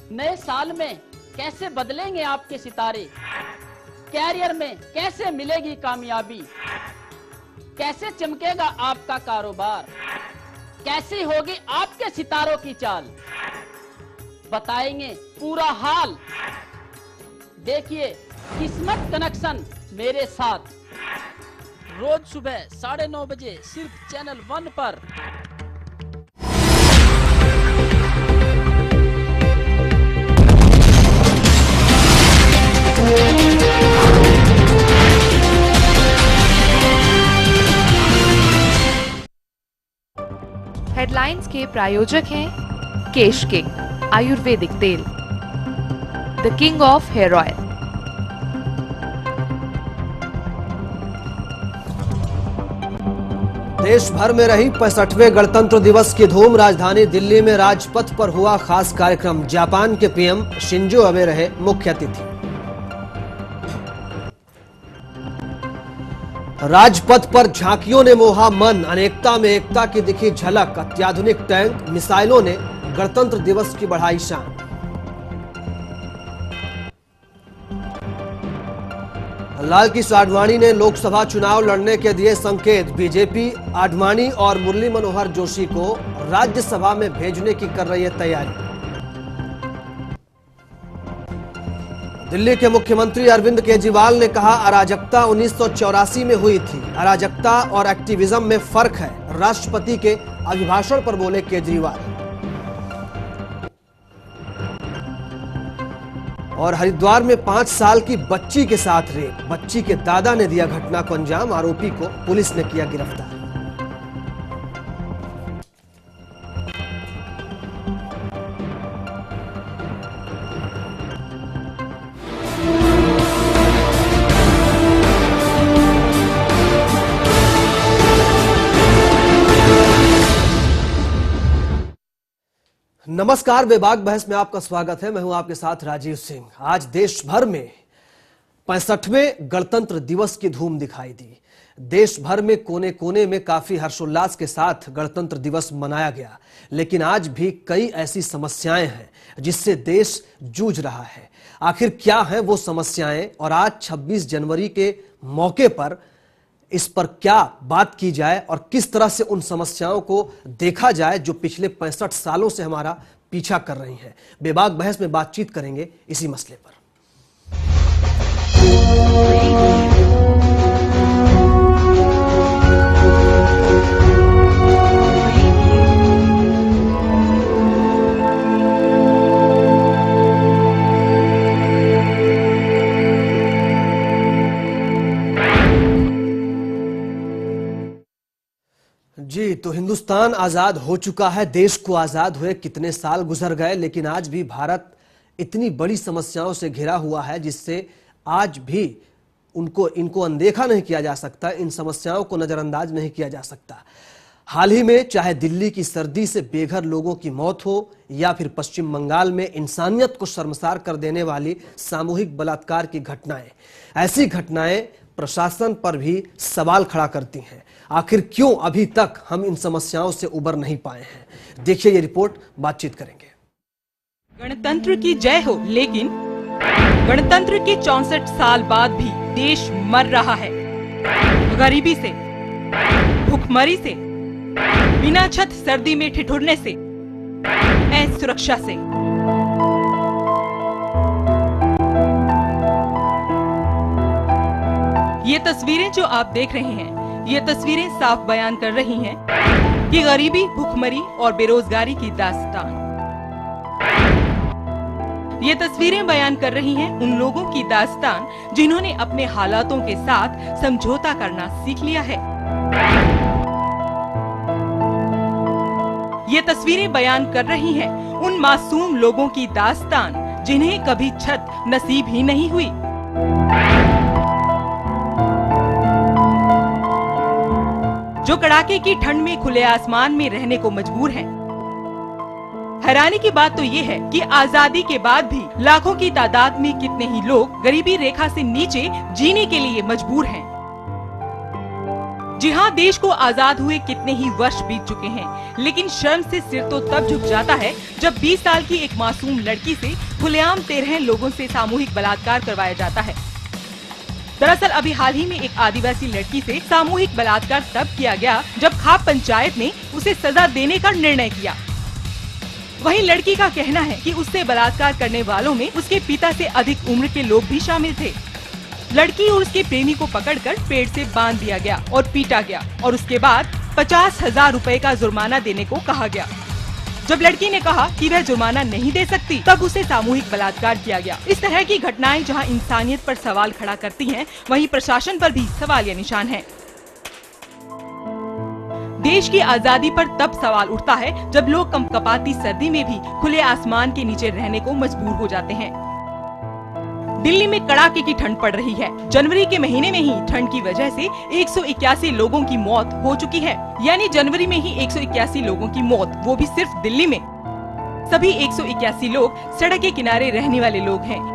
नए साल में कैसे बदलेंगे आपके सितारे, कैरियर में कैसे मिलेगी कामयाबी, कैसे चमकेगा आपका कारोबार, कैसी होगी आपके सितारों की चाल, बताएंगे पूरा हाल। देखिए किस्मत कनेक्शन मेरे साथ, रोज सुबह 9:30 बजे सिर्फ चैनल 1 पर। हेडलाइंस के प्रायोजक हैं केश किंग आयुर्वेदिक तेल, the king of hair oil. देश भर में रही 65वें गणतंत्र दिवस की धूम। राजधानी दिल्ली में राजपथ पर हुआ खास कार्यक्रम। जापान के पीएम शिंजो अबे रहे मुख्य अतिथि। राजपथ पर झांकियों ने मोहा मन, अनेकता में एकता की दिखी झलक। अत्याधुनिक टैंक मिसाइलों ने गणतंत्र दिवस की बढ़ाई शान। लालकृष्ण आडवाणी ने लोकसभा चुनाव लड़ने के दिए संकेत। बीजेपी आडवाणी और मुरली मनोहर जोशी को राज्यसभा में भेजने की कर रही है तैयारी। दिल्ली के मुख्यमंत्री अरविंद केजरीवाल ने कहा, अराजकता 1984 में हुई थी। अराजकता और एक्टिविज्म में फर्क है। राष्ट्रपति के अभिभाषण पर बोले केजरीवाल। और हरिद्वार में 5 साल की बच्ची के साथ रेप। बच्ची के दादा ने दिया घटना को अंजाम। आरोपी को पुलिस ने किया गिरफ्तार। नमस्कार, बेबाक बहस में आपका स्वागत है। मैं हूं आपके साथ राजीव सिंह। आज देश भर में 65वें गणतंत्र दिवस की धूम दिखाई दी। देश भर में कोने कोने में काफी हर्षोल्लास के साथ गणतंत्र दिवस मनाया गया, लेकिन आज भी कई ऐसी समस्याएं हैं जिससे देश जूझ रहा है। आखिर क्या हैं वो समस्याएं, और आज 26 जनवरी के मौके पर इस पर क्या बात की जाए और किस तरह से उन समस्याओं को देखा जाए जो पिछले 65 सालों से हमारा पीछा कर रही हैं। बेबाक बहस में बातचीत करेंगे इसी मसले पर। जी, तो हिंदुस्तान आजाद हो चुका है। देश को आजाद हुए कितने साल गुजर गए, लेकिन आज भी भारत इतनी बड़ी समस्याओं से घिरा हुआ है जिससे आज भी इनको अनदेखा नहीं किया जा सकता। इन समस्याओं को नजरअंदाज नहीं किया जा सकता। हाल ही में चाहे दिल्ली की सर्दी से बेघर लोगों की मौत हो या फिर पश्चिम बंगाल में इंसानियत को शर्मसार कर देने वाली सामूहिक बलात्कार की घटनाएं, ऐसी घटनाएं प्रशासन पर भी सवाल खड़ा करती हैं। आखिर क्यों अभी तक हम इन समस्याओं से उबर नहीं पाए हैं? देखिए ये रिपोर्ट, बातचीत करेंगे। गणतंत्र की जय हो, लेकिन गणतंत्र के 64 साल बाद भी देश मर रहा है। गरीबी से, भूखमरी से, बिना छत सर्दी में ठिठुरने से, असुरक्षा से। ये तस्वीरें जो आप देख रहे हैं, ये तस्वीरें साफ बयान कर रही हैं कि गरीबी, भूखमरी और बेरोजगारी की दास्तान। ये तस्वीरें बयान कर रही हैं उन लोगों की दास्तान जिन्होंने अपने हालातों के साथ समझौता करना सीख लिया है। ये तस्वीरें बयान कर रही हैं उन मासूम लोगों की दास्तान जिन्हें कभी छत नसीब ही नहीं हुई। जो कड़ाके की ठंड में खुले आसमान में रहने को मजबूर हैं। हैरानी की बात तो ये है कि आजादी के बाद भी लाखों की तादाद में कितने ही लोग गरीबी रेखा से नीचे जीने के लिए मजबूर हैं। जी हाँ, देश को आजाद हुए कितने ही वर्ष बीत चुके हैं, लेकिन शर्म से सिर तो तब झुक जाता है जब 20 साल की एक मासूम लड़की से खुलेआम 13 लोगों से सामूहिक बलात्कार करवाया जाता है। दरअसल अभी हाल ही में एक आदिवासी लड़की से सामूहिक बलात्कार तब किया गया जब खाप पंचायत ने उसे सजा देने का निर्णय किया। वहीं लड़की का कहना है कि उससे बलात्कार करने वालों में उसके पिता से अधिक उम्र के लोग भी शामिल थे। लड़की और उसके प्रेमी को पकड़कर पेड़ से बांध दिया गया और पीटा गया और उसके बाद 50,000 रुपए का जुर्माना देने को कहा गया। जब लड़की ने कहा कि वह जुर्माना नहीं दे सकती, तब उसे सामूहिक बलात्कार किया गया। इस तरह की घटनाएं जहां इंसानियत पर सवाल खड़ा करती हैं, वहीं प्रशासन पर भी सवाल या निशान है। देश की आजादी पर तब सवाल उठता है जब लोग कंपकपाती सर्दी में भी खुले आसमान के नीचे रहने को मजबूर हो जाते हैं। दिल्ली में कड़ाके की ठंड पड़ रही है। जनवरी के महीने में ही ठंड की वजह से 181 लोगों की मौत हो चुकी है। यानी जनवरी में ही 181 लोगों की मौत, वो भी सिर्फ दिल्ली में। सभी 181 लोग सड़क के किनारे रहने वाले लोग हैं।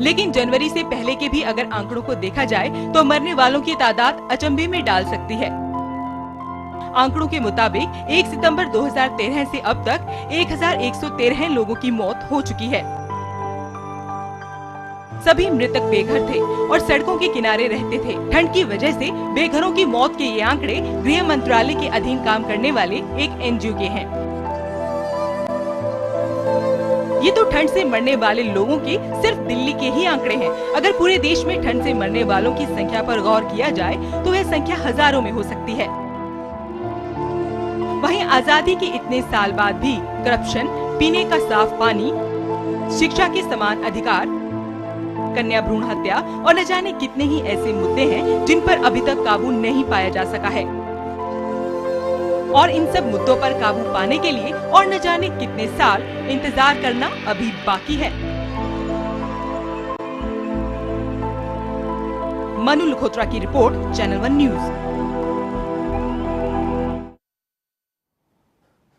लेकिन जनवरी से पहले के भी अगर आंकड़ों को देखा जाए तो मरने वालों की तादाद अचंभे में डाल सकती है। आंकड़ों के मुताबिक 1 सितंबर 2013 से अब तक 1113 लोगों की मौत हो चुकी है। सभी मृतक बेघर थे और सड़कों के किनारे रहते थे। ठंड की वजह से बेघरों की मौत के ये आंकड़े गृह मंत्रालय के अधीन काम करने वाले एक एनजीओ के हैं। ये तो ठंड से मरने वाले लोगों के सिर्फ दिल्ली के ही आंकड़े हैं। अगर पूरे देश में ठंड से मरने वालों की संख्या पर गौर किया जाए तो वह संख्या हजारों में हो सकती है। वहीं आजादी के इतने साल बाद भी करप्शन, पीने का साफ पानी, शिक्षा के समान अधिकार, कन्या भ्रूण हत्या और न जाने कितने ही ऐसे मुद्दे हैं जिन पर अभी तक काबू नहीं पाया जा सका है। और इन सब मुद्दों पर काबू पाने के लिए और न जाने कितने साल इंतजार करना अभी बाकी है। मनु लखोत्रा की रिपोर्ट, चैनल 1 न्यूज।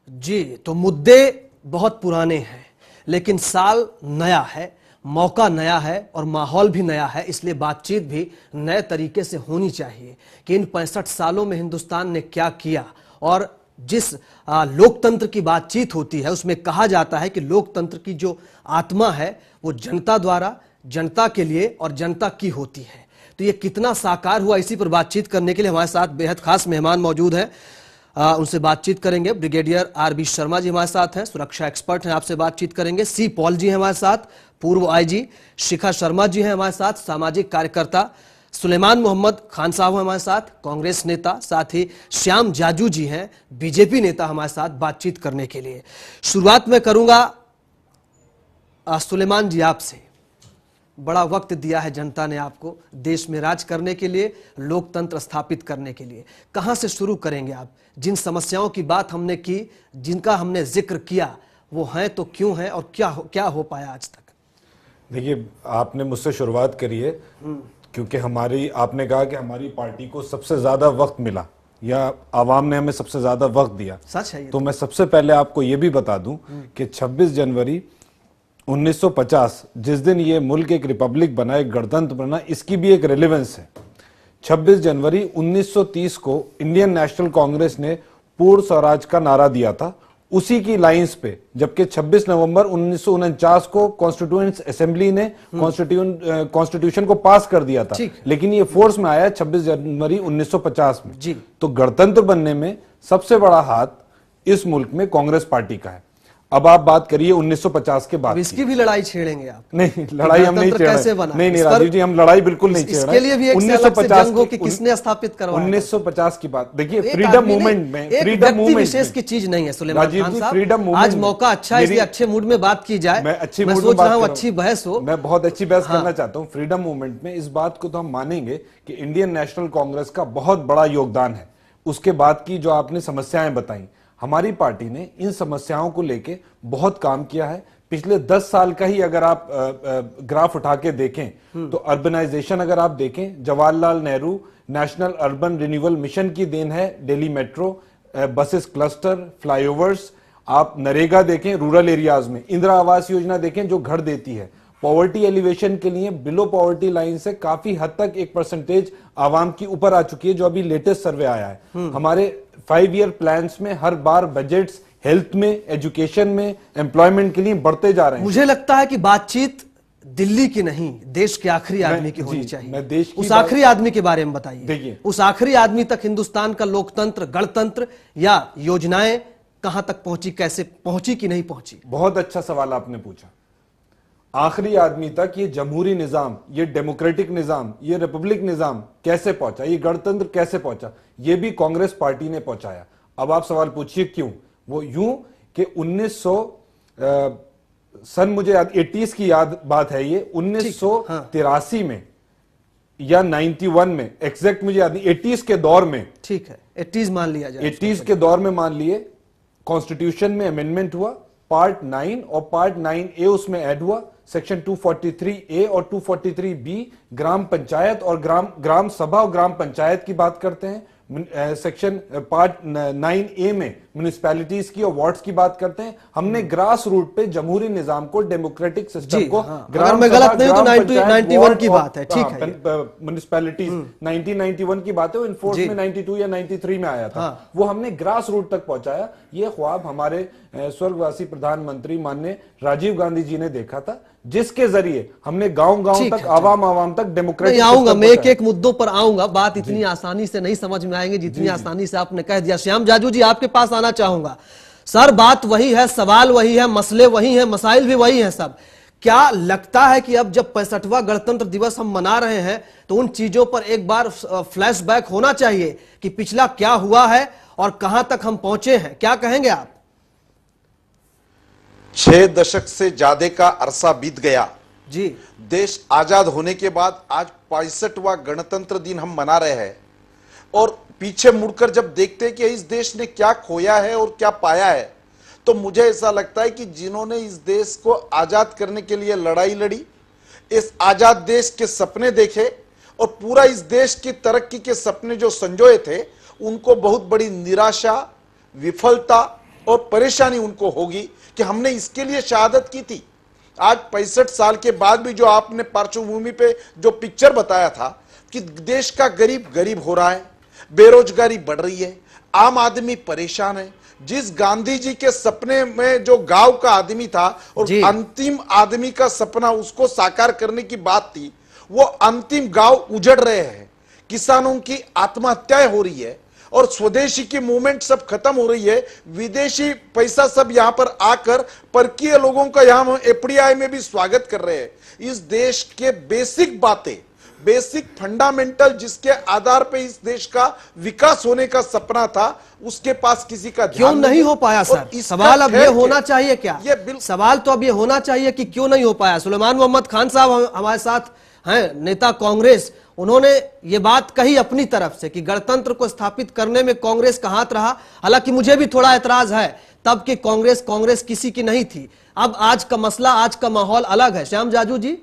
जी, तो मुद्दे बहुत पुराने हैं, लेकिन साल नया है, मौका नया है और माहौल भी नया है। इसलिए बातचीत भी नए तरीके से होनी चाहिए कि इन 65 सालों में हिंदुस्तान ने क्या किया। और जिस लोकतंत्र की बातचीत होती है उसमें कहा जाता है कि लोकतंत्र की जो आत्मा है वो जनता द्वारा, जनता के लिए और जनता की होती है। तो ये कितना साकार हुआ, इसी पर बातचीत करने के लिए हमारे साथ बेहद खास मेहमान मौजूद हैं। उनसे बातचीत करेंगे। ब्रिगेडियर आरबी शर्मा जी हमारे साथ हैं, सुरक्षा एक्सपर्ट हैं, आपसे बातचीत करेंगे। सी पॉल जी हैं हमारे साथ, पूर्व आईजी। शिखा शर्मा जी हैं हमारे साथ, सामाजिक कार्यकर्ता। सुलेमान मोहम्मद खान साहब हैं हमारे साथ, कांग्रेस नेता। साथ ही श्याम जाजू जी हैं, बीजेपी नेता, हमारे साथ बातचीत करने के लिए। शुरुआत में करूंगा सुलेमान जी आपसे। बड़ा वक्त दिया है जनता ने आपको देश में राज करने के लिए, लोकतंत्र स्थापित करने के लिए। कहां से शुरू करेंगे आप? जिन समस्याओं की बात हमने की, जिनका हमने जिक्र किया, वो हैं तो क्यों हैं और क्या हो पाया आज तक? देखिए, आपने मुझसे शुरुआत करी है क्योंकि आपने कहा कि हमारी पार्टी को सबसे ज्यादा वक्त मिला या आवाम ने हमें सबसे ज्यादा वक्त दिया। सच है ये तो मैं सबसे पहले आपको ये भी बता दूं कि 26 जनवरी 1950 जिस दिन ये मुल्क एक रिपब्लिक बना, एक गणतंत्र बना, इसकी भी एक रेलेवेंस है। 26 जनवरी 1930 को इंडियन नेशनल कांग्रेस ने पूर्ण स्वराज का नारा दिया था, उसी की लाइंस पे। जबकि 26 नवंबर 1949 को कॉन्स्टिट्यूएंट असेंबली ने कॉन्स्टिट्यूशन को पास कर दिया था, लेकिन ये फोर्स में आया 26 जनवरी 1950 में। जी। तो गणतंत्र बनने में सबसे बड़ा हाथ इस मुल्क में कांग्रेस पार्टी का है। अब आप बात करिए 1950 के बाद, इसकी भी लड़ाई छेड़ेंगे आप? नहीं, लड़ाई हम नहीं छेड़ रहे। नहीं राजीव जी, हम लड़ाई बिल्कुल नहीं छेड़ रहे। इसके लिए भी एक 1950 हो कि किसने स्थापित करवाया? 1950 की बात देखिए, फ्रीडम मूवमेंट में, फ्रीडम मूवमेंट विशेष की चीज नहीं है सुलेमान खान साहब। फ्रीडम मूवमेंट, आज मौका अच्छा है, इसलिए अच्छे मूड में बात की जाए। मैं अच्छी मूड में बात, अच्छी बहस हो। मैं बहुत अच्छी बहस करना चाहता हूँ। फ्रीडम मूवमेंट में इस बात को तो हम मानेंगे कि इंडियन नेशनल कांग्रेस का बहुत बड़ा योगदान है। उसके बाद की जो आपने समस्याएं बताई, हमारी पार्टी ने इन समस्याओं को लेके बहुत काम किया है। पिछले 10 साल का ही अगर आप ग्राफ उठा के देखें तो अर्बनाइजेशन अगर आप देखें, Jawaharlal Nehru national urban renewal mission की देन है। Delhi metro, buses cluster, flyovers, आप नरेगा देखें रूरल एरियाज में, इंदिरा आवास योजना देखें जो घर देती है, पॉवर्टी एलिवेशन के लिए बिलो पॉवर्टी लाइन से काफी हद तक एक परसेंटेज आवाम की ऊपर आ चुकी है, जो अभी लेटेस्ट सर्वे आया है। हमारे 5 ईयर प्लान्स में हर बार बजट्स हेल्थ में, एजुकेशन में, एम्प्लॉयमेंट के लिए बढ़ते जा रहे हैं। मुझे लगता है कि बातचीत दिल्ली की नहीं, देश के आखिरी आदमी की होनी चाहिए। मैं देश की उस आखिरी आदमी के बारे में बताइए। देखिए, उस आखिरी आदमी तक हिंदुस्तान का लोकतंत्र, गणतंत्र या योजनाएं कहां तक पहुंची, कैसे पहुंची कि नहीं पहुंची? बहुत अच्छा सवाल आपने पूछा। आखिरी आदमी तक ये जमहूरी निजाम, ये डेमोक्रेटिक निजाम, ये रिपब्लिक निजाम कैसे पहुंचा, ये गणतंत्र कैसे पहुंचा, ये भी कांग्रेस पार्टी ने पहुंचाया। अब आप सवाल पूछिए क्यों? वो यूं कि 1900 सन मुझे 80s की याद बात है, ये 1983 में या 91 में, एग्जैक्ट मुझे याद नहीं, 80s के दौर में, ठीक है 80s मान लिया जाए, 80s के दौर में मान लिए, कॉन्स्टिट्यूशन में अमेंडमेंट हुआ, पार्ट 9 और पार्ट 9A उसमें ऐड हुआ, सेक्शन 243A और 243B ग्राम पंचायत और ग्राम सभा और ग्राम पंचायत की बात करते हैं। सेक्शन पार्ट 9A में म्युनिसिपैलिटीज की और वार्ड्स की बात करते हैं। हमने ग्रास रूट पे जमहूरी निजाम को, डेमोक्रेटिक सिस्टम को, अगर मैं गलत नहीं तो 91 की बात है, ठीक है, म्युनिसिपैलिटीज 1991 की बात है, वो इन्फोर्स में 92 या 93 में आया था। वो हमने ग्रास रूट तक पहुंचाया। ये ख्वाब हमारे स्वर्गवासी प्रधानमंत्री माननीय राजीव गांधी जी ने देखा था, जिसके जरिए हमने गांव-गांव तक, आवाम तक डेमोक्रेटिक, आऊंगा मैं एक मुद्दों पर आऊंगा, बात इतनी आसानी से नहीं समझ में आएंगे जितनी आसानी से आपने कह दिया। श्याम जाजू जी, आपके पास आना चाहूंगा। सर, बात वही है, सवाल वही है, मसले वही हैं, मसाइल भी वही हैं सब। क्या लगता है कि अब जब 65वां गणतंत्र दिवस हम मना रहे हैं तो उन चीजों पर एक बार फ्लैशबैक होना चाहिए कि पिछला क्या हुआ है और कहां तक हम पहुंचे हैं? क्या कहेंगे आप? 6 दशक से ज्यादा का अरसा बीत गया जी। देश आजाद होने के बाद आज 65वां गणतंत्र दिन हम मना रहे हैं, और पीछे मुड़कर जब देखते हैं कि इस देश ने क्या खोया है और क्या पाया है, तो मुझे ऐसा लगता है कि जिन्होंने इस देश को आजाद करने के लिए लड़ाई लड़ी, इस आजाद देश के सपने देखे और पूरा इस देश की तरक्की के सपने जो संजोए थे, उनको बहुत बड़ी निराशा, विफलता और परेशानी उनको होगी कि हमने इसके लिए शहादत की थी। आज 65 साल के बाद भी जो आपने पार्श्वभूमि पे जो पिक्चर बताया था कि देश का गरीब गरीब हो रहा है, बेरोजगारी बढ़ रही है, आम आदमी परेशान है। जिस गांधी जी के सपने में जो गांव का आदमी था और अंतिम आदमी का सपना उसको साकार करने की बात थी, वो अंतिम गांव उजड़ रहे हैं। किसानों की आत्महत्याएं हो रही है और स्वदेशी की मूवमेंट सब खत्म हो रही है। विदेशी पैसा सब यहां पर आकर परकीय लोगों का यहां एफडीआई में भी स्वागत कर रहे हैं। इस देश के बेसिक बातें, बेसिक फंडामेंटल जिसके आधार पे इस देश का विकास होने का सपना था, उसके पास किसी का क्यों नहीं हो पाया? सर, सवाल अब ये होना चाहिए क्या? सवाल तो अब ये होना चाहिए कि क्यों नहीं हो पाया। सुलेमान मोहम्मद खान साहब हमारे साथ हैं, नेता कांग्रेस, उन्होंने ये बात कही अपनी तरफ से कि गणतंत्र को स्थापित करने में कांग्रेस का हाथ रहा। हालांकि मुझे भी थोड़ा एतराज है, तब की कांग्रेस किसी की नहीं थी। अब आज का मसला, आज का माहौल अलग है। श्याम जाजू जी,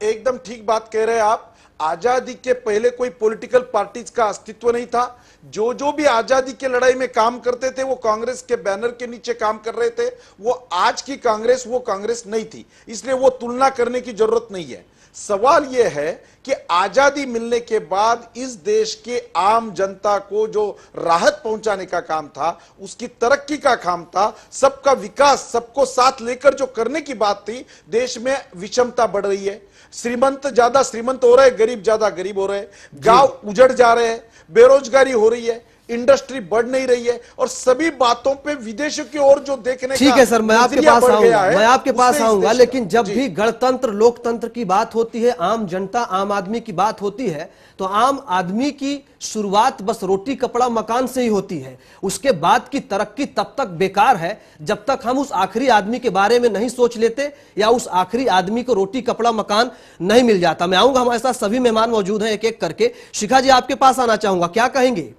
एकदम ठीक बात कह रहे हैं आप। आजादी के पहले कोई पॉलिटिकल पार्टीज का अस्तित्व नहीं था। जो भी आजादी की लड़ाई में काम करते थे वो कांग्रेस के बैनर के नीचे काम कर रहे थे। वो आज की कांग्रेस वो कांग्रेस नहीं थी, इसलिए वो तुलना करने की जरूरत नहीं है। सवाल यह है कि आजादी मिलने के बाद इस देश के आम जनता को जो राहत पहुंचाने का काम था, उसकी तरक्की का काम था, सबका विकास, सबको साथ लेकर जो करने की बात थी, देश में विषमता बढ़ रही है। श्रीमंत ज्यादा श्रीमंत हो रहे हैं, गरीब ज्यादा गरीब हो रहे हैं, गांव उजड़ जा रहे हैं, बेरोजगारी हो रही है, इंडस्ट्री बढ़ नहीं रही है, और सभी बातों पे विदेशों की ओर जो देखने ठीक है सर, मैं आपके पास आऊंगा, लेकिन जब भी गणतंत्र, लोकतंत्र की बात होती है, आम जनता, आम आदमी की बात होती है, तो आम आदमी की शुरुआत बस रोटी कपड़ा मकान से ही होती है। उसके बाद की तरक्की तब तक बेकार है जब तक हम उस आखिरी आदमी के बारे में नहीं सोच लेते या उस आखिरी आदमी को रोटी कपड़ा मकान नहीं मिल जाता। मैं आऊंगा, हमारे साथ सभी मेहमान मौजूद हैं एक एक करके। शिखा जी, आपके पास आना चाहूंगा, क्या कहेंगे?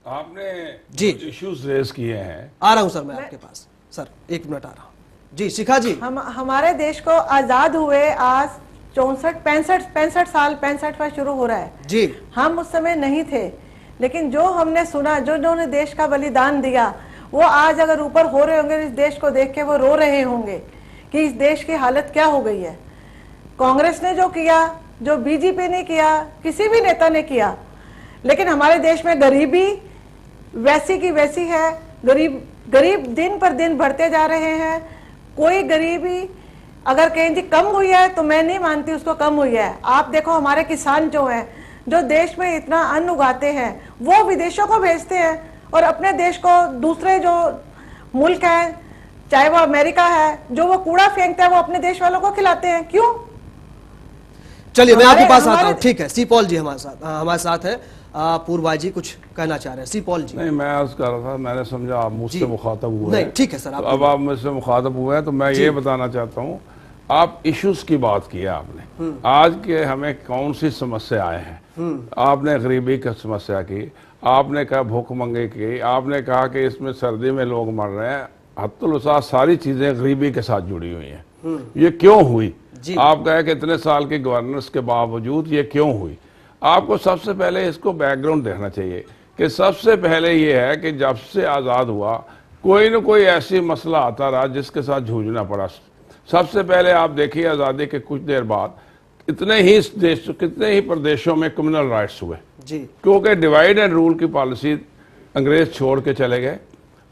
आपने जी इश्यूज रेज किए हैं। आ रहा हूं सर, मैं आपके पास। सर 1 मिनट आ रहा हूं जी। शिखा जी, हमारे देश को आजाद हुए आज 65 साल 65वां शुरू हो रहा है जी। हम उस समय नहीं थे, लेकिन जो हमने सुना, जो उन्होंने देश का बलिदान दिया, वो आज अगर ऊपर हो रहे होंगे, इस देश को देख के वो रो रहे होंगे कि इस देश की हालत क्या हो गई है। कांग्रेस ने जो किया, जो बीजेपी ने किया, किसी भी नेता ने किया, लेकिन हमारे देश में गरीबी वैसी की वैसी है। गरीब दिन पर दिन बढ़ते जा रहे हैं। कोई गरीबी अगर कहीं जी कम हुई है तो मैं नहीं मानती उसको कम हुई है। आप देखो हमारे किसान जो हैं, जो देश में इतना अन्न उगाते हैं, वो विदेशों को भेजते हैं और अपने देश को दूसरे जो मुल्क हैं, चाहे वो अमेरिका है, जो वो कूड़ा फेंकता है वो अपने देश वालों को खिलाते हैं। क्यों? चलिए मैं आपके पास आता हमारे- हूँ। ठीक है, सी पॉल जी हमारे साथ है। पूर्वा जी कुछ कहना चाह रहे हैं। सी पॉल जी। नहीं, मैं अर्ज कर रहा था, मैंने समझा आप मुझसे जी। मुखातब हुए नहीं, हैं। ठीक है सर, तो आप अब आप मुझसे मुखातब हुए हैं तो मैं जी। ये बताना चाहता हूँ, आप इश्यूज की बात की है आपने। आज के हमें कौन सी समस्याएं हैं? आपने गरीबी की समस्या की, आपने कहा भूखमंगी की, आपने कहा कि इसमें सर्दी में लोग मर रहे हैं। हत्तुल वसा सारी चीजें गरीबी के साथ जुड़ी हुई हैं। ये क्यों हुई? जी। आप कहे कि इतने साल के गवर्नेंस के बावजूद ये क्यों हुई? आपको सबसे पहले इसको बैकग्राउंड देखना चाहिए कि सबसे पहले ये है कि जब से आज़ाद हुआ कोई न कोई ऐसी मसला आता रहा जिसके साथ जूझना पड़ा। सबसे पहले आप देखिए आज़ादी के कुछ देर बाद कितने ही प्रदेशों में कम्युनल राइट्स हुए, जी। क्योंकि डिवाइड एंड रूल की पॉलिसी अंग्रेज छोड़ के चले गए।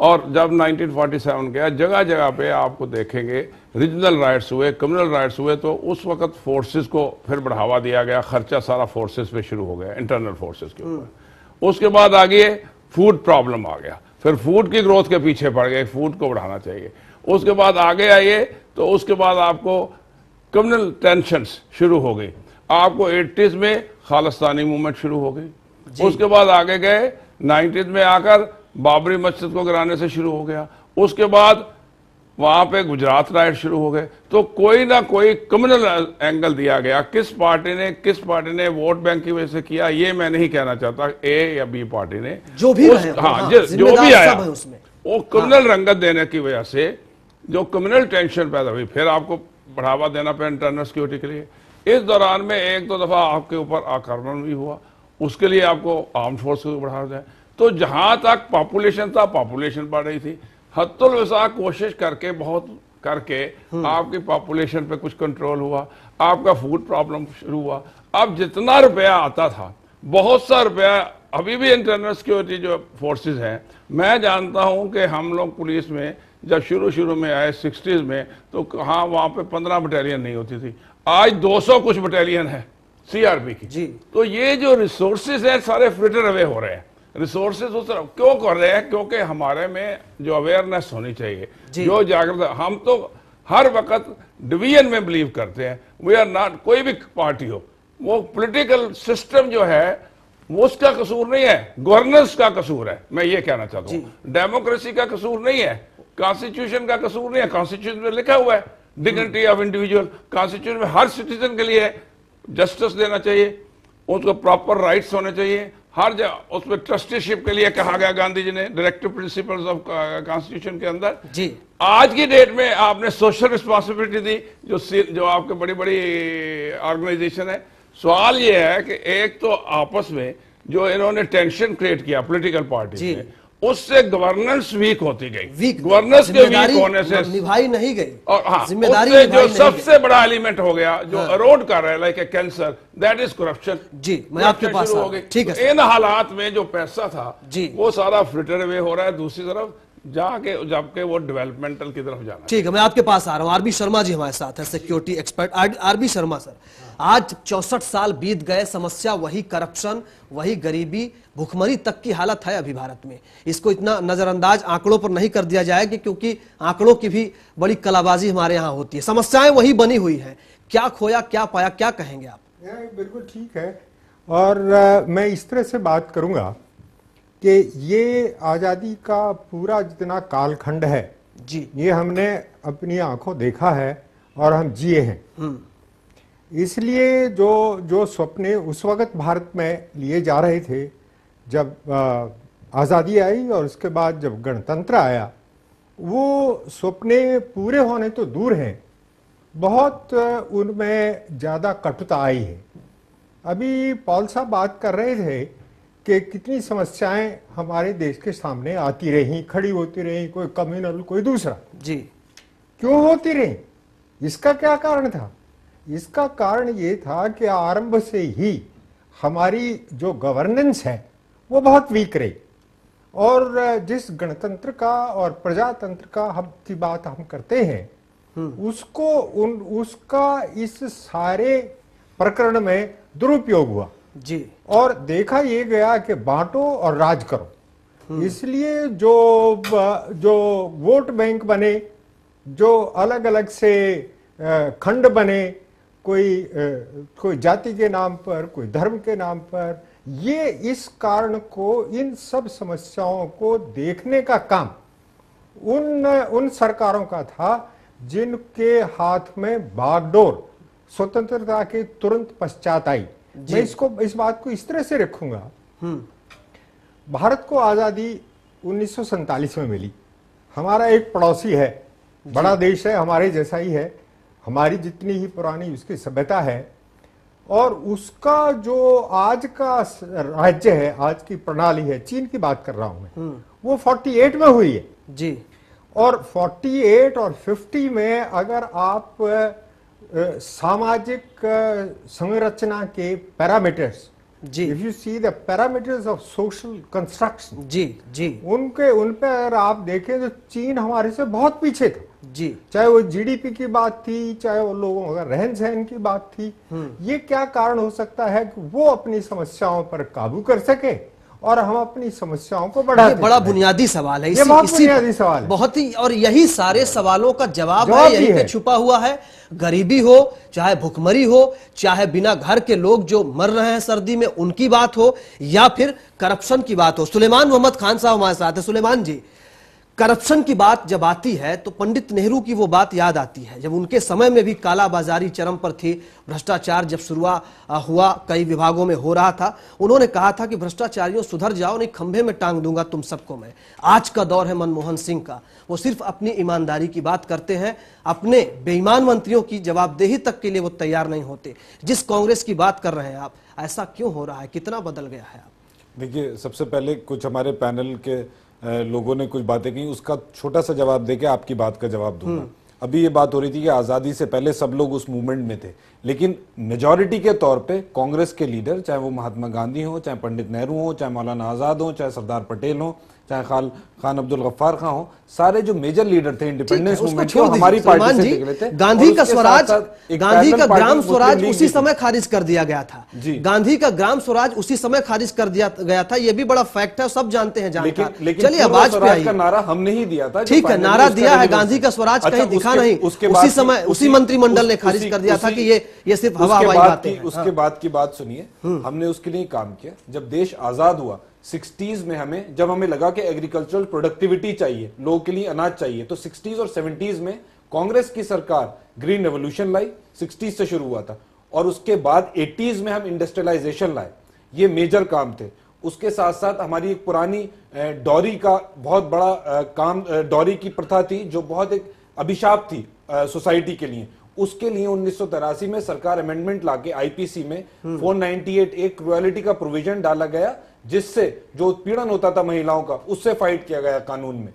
और जब 1947 गया, जगह जगह पे आपको देखेंगे रीजनल राइट्स हुए, कम्युनल राइट्स हुए। तो उस वक्त फोर्सेस को फिर बढ़ावा दिया गया, खर्चा सारा फोर्सेस पे शुरू हो गया, इंटरनल फोर्सेस के ऊपर। उसके बाद आगे फूड प्रॉब्लम आ गया, फिर फूड की ग्रोथ के पीछे पड़ गए, फूड को बढ़ाना चाहिए। उसके बाद आगे आइए तो उसके बाद आपको कम्युनल टेंशंस शुरू हो गई। आपको 80s में खालिस्तानी मूवमेंट शुरू हो गई। उसके बाद आगे गए 90s में आकर बाबरी मस्जिद को गिराने से शुरू हो गया। उसके बाद वहां पे गुजरात राइट शुरू हो गए। तो कोई ना कोई कम्युनल एंगल दिया गया। किस पार्टी ने वोट बैंक की वजह से किया, ये मैं नहीं कहना चाहता, ए या बी पार्टी ने, जो भी रहे, हाँ, जो जिम्मेदार भी आया सब है उसमें। वो कम्युनल रंगत देने की वजह से जो कम्युनल टेंशन पैदा हुई, फिर आपको बढ़ावा देना पड़ा इंटरनल सिक्योरिटी के लिए। इस दौरान में एक दो दफा आपके ऊपर आक्रमण भी हुआ, उसके लिए आपको आर्म फोर्स को बढ़ावा दें। तो जहां तक पॉपुलेशन था, पॉपुलेशन बढ़ रही थी। हत्तुल वसा कोशिश करके बहुत करके आपकी पॉपुलेशन पे कुछ कंट्रोल हुआ, आपका फूड प्रॉब्लम शुरू हुआ। अब जितना रुपया आता था, बहुत सा रुपया अभी भी इंटरनल सिक्योरिटी जो फोर्सेस हैं, मैं जानता हूं कि हम लोग पुलिस में जब शुरू में आए 60s में, तो हाँ वहां पे 15 बटालियन नहीं होती थी, आज 200 कुछ बटालियन है सीआरपी की। जी। तो ये जो रिसोर्सेज हैं सारे फ्रिटर अवे हो रहे हैं। रिसोर्सेज उस तरफ क्यों कर रहे हैं? क्योंकि हमारे में जो अवेयरनेस होनी चाहिए, जो जागरूकता, हम तो हर वक्त डिवीजन में बिलीव करते हैं। वी आर नॉट, कोई भी पार्टी हो, वो पॉलिटिकल सिस्टम जो है वो उसका कसूर नहीं है, गवर्नेंस का कसूर है। मैं ये कहना चाहता हूँ, डेमोक्रेसी का कसूर नहीं है, कॉन्स्टिट्यूशन का कसूर नहीं है। कॉन्स्टिट्यूशन में लिखा हुआ है डिग्निटी ऑफ इंडिविजुअल। कॉन्स्टिट्यूशन में हर सिटीजन के लिए जस्टिस देना चाहिए, उसको प्रॉपर राइट्स होने चाहिए। हर जगह उसमें ट्रस्टीशिप के लिए कहा गया गांधी जी ने, डायरेक्टिव प्रिंसिपल्स ऑफ कॉन्स्टिट्यूशन के अंदर। जी। आज की डेट में आपने सोशल रिस्पॉन्सिबिलिटी दी, जो आपके बड़ी बड़ी ऑर्गेनाइजेशन है। सवाल ये है कि एक तो आपस में जो इन्होंने टेंशन क्रिएट किया पॉलिटिकल पार्टी में, उससे गवर्नेंस वीक होती गई। गवर्नेंस के वीक होने से निभाई नहीं गई, और हाँ, जिम्मेदारी उससे निभाई जो नहीं सबसे बड़ा एलिमेंट हो गया, जो अरोड कर रहा है like a cancer, that is corruption. जी, मैं आपके पास शुरू आ हो रहा गई। हूं। ठीक है तो सर। इन हालात में जो पैसा था जी। वो सारा फ्रिटर अवे हो रहा है दूसरी तरफ जाके, जबकि वो डेवलपमेंटल की तरफ जाना है। ठीक है, मैं आपके पास आ रहा हूं। आरबी शर्मा जी हमारे साथ है, security expert. RB Sharma sir, आज 64 साल बीत गए, समस्या वही, करप्शन वही, गरीबी, भुखमरी तक की हालत है अभी भारत में। इसको इतना नजरअंदाज आंकड़ों पर नहीं कर दिया जाएगा, क्योंकि आंकड़ों की भी बड़ी कलाबाजी हमारे यहाँ होती है। समस्याएं वही बनी हुई हैं। क्या खोया, क्या पाया, क्या कहेंगे आप? बिल्कुल ठीक है। और मैं इस तरह से बात करूंगा कि ये आज़ादी का पूरा जितना कालखंड है जी, ये हमने अपनी आंखों देखा है और हम जिए हैं। इसलिए जो सपने उस वक्त भारत में लिए जा रहे थे, जब आज़ादी आई और उसके बाद जब गणतंत्र आया, वो सपने पूरे होने तो दूर हैं, बहुत उनमें ज़्यादा कटुता आई है। अभी पॉल साहब बात कर रहे थे कि कितनी समस्याएं हमारे देश के सामने आती रही, खड़ी होती रही, कोई कम्युनल, कोई दूसरा। जी। क्यों होती रही? इसका क्या कारण था? इसका कारण ये था कि आरंभ से ही हमारी जो गवर्नेंस है वो बहुत वीक रही, और जिस गणतंत्र का और प्रजातंत्र का की बात हम करते हैं उसका इस सारे प्रकरण में दुरुपयोग हुआ जी। और देखा ये गया कि बांटो और राज करो। इसलिए जो वोट बैंक बने, जो अलग अलग से खंड बने, कोई जाति के नाम पर, कोई धर्म के नाम पर, ये इस कारण को, इन सब समस्याओं को देखने का काम उन सरकारों का था जिनके हाथ में बागडोर स्वतंत्रता के तुरंत पश्चात आई। मैं इस बात को इस तरह से रखूंगा, भारत को आजादी 1947 में मिली। हमारा एक पड़ोसी है, बड़ा देश है, हमारे जैसा ही है, हमारी जितनी ही पुरानी उसकी सभ्यता है, और उसका जो आज का राज्य है, आज की प्रणाली है, चीन की बात कर रहा हूं मैं, वो 48 में हुई है जी। और 48 और 50 में अगर आप सामाजिक संरचना के पैरामीटर्स, जी, if you see the parameters of social construction, जी उन पे अगर आप देखें तो चीन हमारे से बहुत पीछे था जी। चाहे वो जीडीपी की बात थी, चाहे वो लोगों का रहन सहन की बात थी। ये क्या कारण हो सकता है कि वो अपनी समस्याओं पर काबू कर सके और हम अपनी समस्याओं को बढ़ाते? ये बड़ा बुनियादी सवाल है, ये बहुत बुनियादी सवाल है, बहुत ही, और यही सारे सवालों का जवाब है, यही पे छुपा हुआ है। गरीबी हो, चाहे भुखमरी हो, चाहे बिना घर के लोग जो मर रहे हैं सर्दी में उनकी बात हो, या फिर करप्शन की बात हो। सुलेमान मोहम्मद खान साहब हमारे साथ है। सुलेमान जी, करप्शन की बात जब आती है तो पंडित नेहरू की वो बात याद आती है, जब उनके समय में भी कालाबाजारी चरम पर थी, भ्रष्टाचार जब शुरुआत हुआ, कई विभागों में हो रहा था। उन्होंने कहा था कि भ्रष्टाचारियों सुधर जाओ, नहीं खंभे में टांग दूंगा तुम सबको मैं। आज का दौर है मनमोहन सिंह का, वो सिर्फ अपनी ईमानदारी की बात करते हैं, अपने बेईमान मंत्रियों की जवाबदेही तक के लिए वो तैयार नहीं होते। जिस कांग्रेस की बात कर रहे हैं आप, ऐसा क्यों हो रहा है, कितना बदल गया है? आप देखिए, सबसे पहले कुछ हमारे पैनल के लोगों ने कुछ बातें कही, उसका छोटा सा जवाब देके आपकी बात का जवाब दूंगा। अभी ये बात हो रही थी कि आजादी से पहले सब लोग उस मूवमेंट में थे, लेकिन मेजॉरिटी के तौर पे कांग्रेस के लीडर, चाहे वो महात्मा गांधी हो, चाहे पंडित नेहरू हो, चाहे मौलाना आजाद हो, चाहे सरदार पटेल हो, चाहे खान अब्दुल गफ्फार खान हो, सारे जो मेजर लीडर थे इंडिपेंडेंस मूवमेंट के, हमारी पार्टी से निकले थे। गांधी का स्वराज, गांधी का ग्राम स्वराज उसी समय खारिज कर दिया गया था। गांधी का ग्राम स्वराज उसी समय खारिज कर दिया गया था, ये भी बड़ा फैक्ट है, सब जानते हैं। चलिए, आवाज पे आइए। का नारा हमने ही दिया था, ठीक है, नारा दिया है, गांधी का स्वराज कहीं दिखा नहीं, उसी समय उसी मंत्रिमंडल ने खारिज कर दिया था कि ये सिर्फ हवा हवाई बातें हैं। उसके बाद की बात सुनिए, हमने उसके लिए काम किया। जब देश आजाद हुआ 60s में, जब हमें लगा कि एग्रीकल्चरल प्रोडक्टिविटी चाहिए, लोगों के लिए अनाज चाहिए, तो 60s और 70s में कांग्रेस की सरकार ग्रीन रेवोल्यूशन लाई, 60s से शुरू हुआ था, और उसके बाद 80s में हम इंडस्ट्रियलाइजेशन लाए। ये मेजर काम थे। उसके साथ साथ हमारी एक पुरानी डॉरी का बहुत बड़ा काम, डॉरी की प्रथा थी जो बहुत एक अभिशाप थी सोसाइटी के लिए। उसके लिए 1983 में सरकार अमेंडमेंट लाके आईपीसी में 498 एक क्रुएलिटी का प्रोविजन डाला गया, जिससे जो उत्पीड़न होता था महिलाओं का, उससे फाइट किया गया कानून में।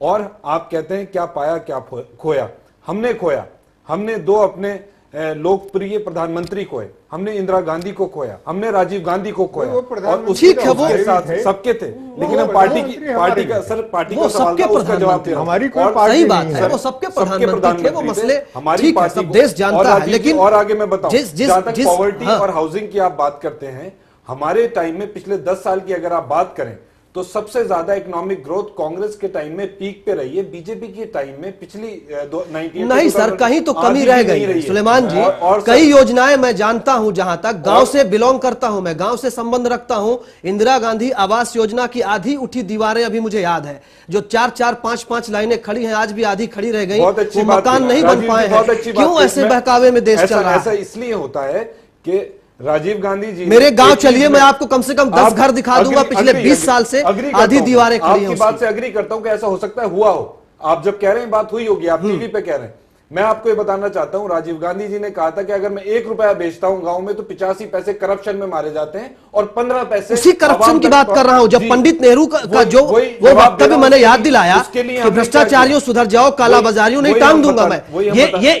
और आप कहते हैं क्या पाया क्या खोया? हमने खोया, हमने दो अपने लोकप्रिय प्रधानमंत्री खोए, हमने इंदिरा गांधी को खोया, हमने राजीव गांधी को खोया, और उसके साथ सबके थे, लेकिन हम पार्टी का सवाल था, उसका जवाब थे। हमारी कोई पार्टी सही बात है, वो सबके प्रधानमंत्री थे, वो मसले हमारी पार्टी, सब देश जानता है। लेकिन और आगे मैं बताऊं, जहां तक पॉवर्टी और हाउसिंग की आप बात करते हैं, हमारे टाइम में पिछले 10 साल की अगर आप बात करें तो सबसे ज्यादा इकोनॉमिक ग्रोथ कांग्रेस के टाइम में पीक पे रही है। बीजेपी के टाइम में पिछली 98 नहीं सर, कहीं तो कमी रह गई है सुलेमान जी। और कई योजनाएं मैं जानता हूं, जहां तक गांव से बिलोंग करता हूं, मैं गांव से संबंध रखता हूं। इंदिरा गांधी आवास योजना की आधी उठी दीवारें अभी मुझे याद है, जो 4-4, 5-5 लाइनें खड़ी हैं, आज भी आधी खड़ी रह गई, वो मकान नहीं बन पाए हैं। क्यों ऐसे बहकावे में देश चल रहा है? ऐसा इसलिए होता है कि राजीव गांधी जी, मेरे गांव चलिए, मैं आपको कम से कम 10 घर दिखा दूंगा पिछले 20 साल से आधी दीवारें खड़ी हैं। आपकी बात से अग्री करता हूं कि ऐसा हो सकता है, हुआ हो। आप जब कह रहे हैं बात हुई होगी, आप टीवी पे कह रहे हैं, मैं आपको ये बताना चाहता हूं, राजीव गांधी जी ने कहा था कि अगर मैं 1 रुपया बेचता हूं गांव में तो 85 पैसे करप्शन में मारे जाते हैं और 15 पैसे उसी करप्शन की बात कर रहा हूं। जब पंडित नेहरू का जो वो वक्तव्य मैंने याद दिलाया कि भ्रष्टाचारियों सुधर जाओ, काला बाजारियों नहीं टांग दूंगा मैं,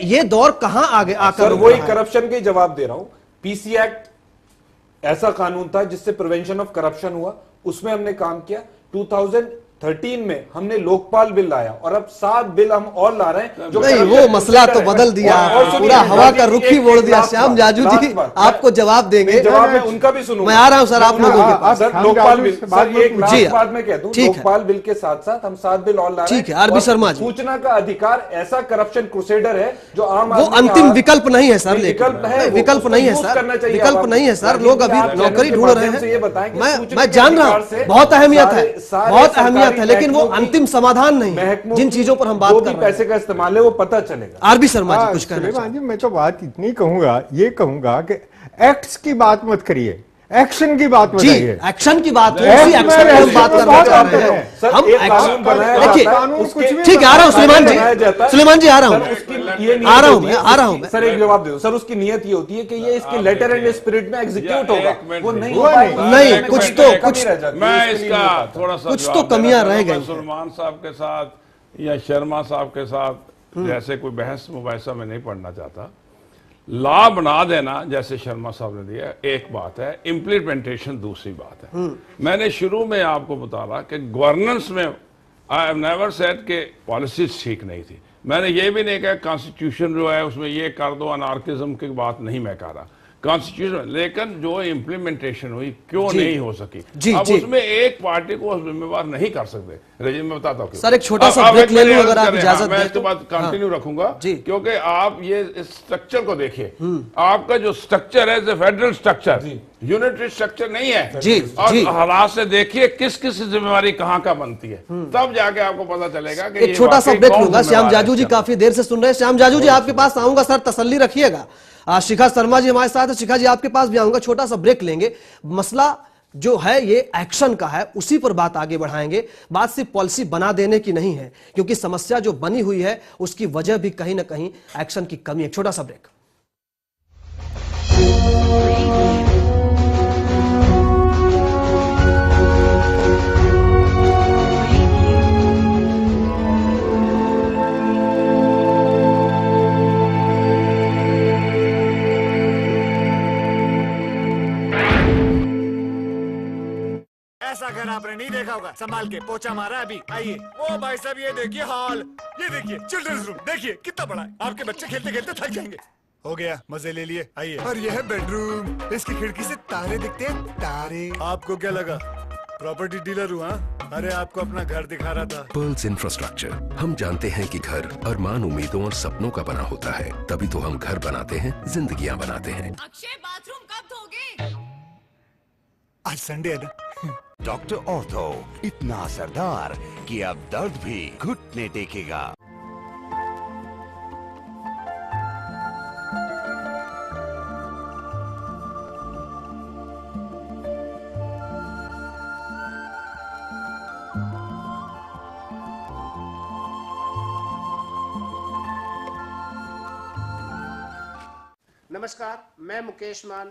ये दौर कहां आगे आकर वही करप्शन के जवाब दे रहा हूं। पीसी एक्ट ऐसा कानून था जिससे प्रिवेंशन ऑफ करप्शन हुआ, उसमें हमने काम किया। 2013 में हमने लोकपाल बिल लाया और अब 7 बिल हम और ला रहे हैं जो नहीं, वो मसला तो बदल दिया, पूरा हवा का रुख ही मोड़ दिया। श्याम जाजू जी आपको जवाब देंगे, जवाब मैं उनका भी सुनूंगा। मैं आ रहा हूं सर आप लोगों के पास। सर लोकपाल बिल, एक लास्ट बात मैं कह दूं, लोकपाल बिल के साथ साथ हम 7 बिल और ला रहे हैं। ठीक है, आरबी शर्मा जी, सूचना का अधिकार ऐसा करप्शन क्रूसेडर है जो आम वो अंतिम विकल्प नहीं है सर, विकल्प है, विकल्प नहीं है सर, विकल्प नहीं है सर। लोग अभी नौकरी ढूंढ रहे हैं, मैं जान रहा हूं, बहुत अहमियत है, बहुत अहमियत है, लेकिन वो अंतिम समाधान नहीं है। जिन चीजों पर हम बात कर रहे हैं, पैसे का इस्तेमाल है वो पता चलेगा। आरबी शर्मा जी कुछ कहना सुलेमान जी, मैं तो बात इतनी कहूंगा, ये कहूंगा कि एक्ट्स की बात मत करिए, एक्शन की बात जी, एक्शन की बात है, उसी एक्शन की हम बात करना चाह रहे हैं। हम कानून बनाया देखिए, ठीक है, आ रहा हूं सुलेमान जी, सुलेमान जी आ रहा हूं, आ रहा हूं मैं। सर एक जवाब दे दो सर, उसकी नियत ये होती है कि ये इसके लेटर एंड स्पिरिट में एग्जीक्यूट होगा, वो नहीं कुछ मैं इसका थोड़ा सा कुछ तो कमियां रह गई। सलमान साहब के साथ या शर्मा साहब के साथ जैसे कोई बहस मुबाहिसा में नहीं पढ़ना चाहता। लॉ बना देना जैसे शर्मा साहब ने दिया एक बात है, इम्प्लीमेंटेशन दूसरी बात है। मैंने शुरू में आपको बता रहा कि गवर्नेंस में आई हैव नेवर सेड कि पॉलिसीज ठीक नहीं थी। मैंने ये भी नहीं कहा कॉन्स्टिट्यूशन जो है उसमें ये कर दो, अनार्किज्म की बात नहीं मैं कह रहा कॉन्स्टिट्यूशन, लेकिन जो इम्प्लीमेंटेशन हुई क्यों नहीं हो सकी, अब उसमें एक पार्टी को जिम्मेवार नहीं कर सकते। रजीब मैं बताता हूँ सर, एक छोटा सा ब्रेक ले लूं अगर आप इजाजत दें। मैं इसके बाद कंटिन्यू रखूंगा क्योंकि आप ये स्ट्रक्चर को देखिए, आपका जो स्ट्रक्चर है फेडरल स्ट्रक्चर, यूनिटरी स्ट्रक्चर नहीं है जी, और हालात से देखिए किस किस जिम्मेवारी कहाँ का बनती है, तब जाके आपको पता चलेगा कि एक छोटा सा ब्रेक लूंगा। श्याम जाजू जी काफी देर से सुन रहे हैं, श्याम जाजू जी आपके पास आऊंगा सर, तसल्ली रखिएगा। शिखा शर्मा जी हमारे साथ है, शिखा जी आपके पास भी आऊंगा, छोटा सा ब्रेक लेंगे। मसला जो है ये एक्शन का है, उसी पर बात आगे बढ़ाएंगे। बात सिर्फ पॉलिसी बना देने की नहीं है, क्योंकि समस्या जो बनी हुई है उसकी वजह भी कहीं ना कहीं एक्शन की कमी है। छोटा सा ब्रेक। ऐसा घर आपने नहीं देखा होगा, संभाल के पोछा मारा अभी। आइए, ओ भाई साहब ये देखिए हॉल, ये देखिए चिल्ड्रंस रूम, देखिए कितना बड़ा है, आपके बच्चे खेलते खेलते थक जाएंगे। हो गया, मजे ले लिए, आइए। और यह है बेडरूम, इसकी खिड़की से तारे दिखते हैं, तारे। आपको क्या लगा प्रॉपर्टी डीलर हूँ? अरे आपको अपना घर दिखा रहा था। पर्ल्स इंफ्रास्ट्रक्चर, हम जानते हैं कि घर अरमान, उम्मीदों और सपनों का बना होता है, तभी तो हम घर बनाते हैं, जिंदगियां बनाते हैं। अक्षय बाथरूम कब धोगे? आज संडे है ना। डॉक्टर ऑर्थो, इतना असरदार कि अब दर्द भी घुटने टेकेगा। नमस्कार, मैं मुकेश मान,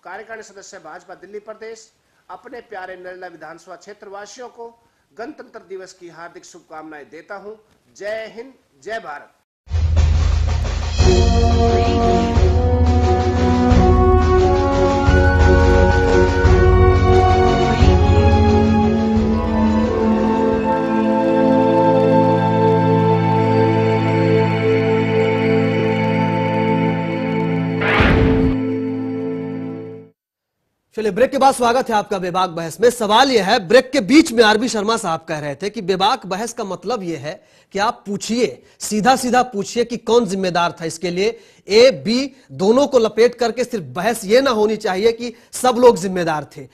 कार्यकारिणी सदस्य भाजपा दिल्ली प्रदेश, अपने प्यारे नरेला विधानसभा क्षेत्र वासियों को गणतंत्र दिवस की हार्दिक शुभकामनाएं देता हूं। जय हिंद, जय भारत। चलिए, ब्रेक के बाद स्वागत है आपका बेबाक बहस में। सवाल यह है, ब्रेक के बीच में आरबी शर्मा साहब कह रहे थे कि बेबाक बहस का मतलब यह है कि आप पूछिए, सीधा सीधा पूछिए कि कौन जिम्मेदार था इसके लिए। ए बी दोनों को लपेट करके सिर्फ बहस यह ना होनी चाहिए कि सब लोग जिम्मेदार थे,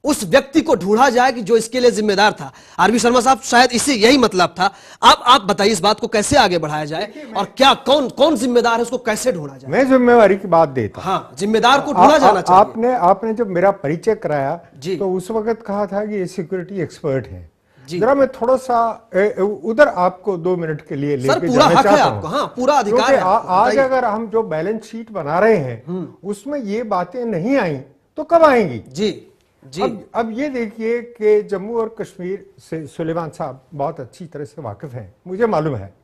उस व्यक्ति को ढूंढा जाए कि जो इसके लिए जिम्मेदार था। आरबी शर्मा साहब, शायद इसी यही मतलब था। आप बताइए इस बात को कैसे आगे बढ़ाया जाए और क्या कौन कौन जिम्मेदार है, उसको कैसे ढूंढा जाए। मैं जिम्मेवारी की बात देता हूं। हाँ, जिम्मेदार को ढूंढा जाना चाहिए। आपने जब मेरा परिचय कराया तो उस वक्त कहा था कि ये सिक्योरिटी एक्सपर्ट है, जरा मैं थोड़ा सा उधर आपको 2 मिनट के लिए लेके पूरा जाना हक है चाहता आपको, हूं। हाँ, पूरा अधिकार है। आज अगर हम जो बैलेंस शीट बना रहे हैं उसमें ये बातें नहीं आई तो कब आएंगी? जी जी। अब ये देखिए कि जम्मू और कश्मीर से सुलेमान साहब बहुत अच्छी तरह से वाकिफ हैं, मुझे मालूम है।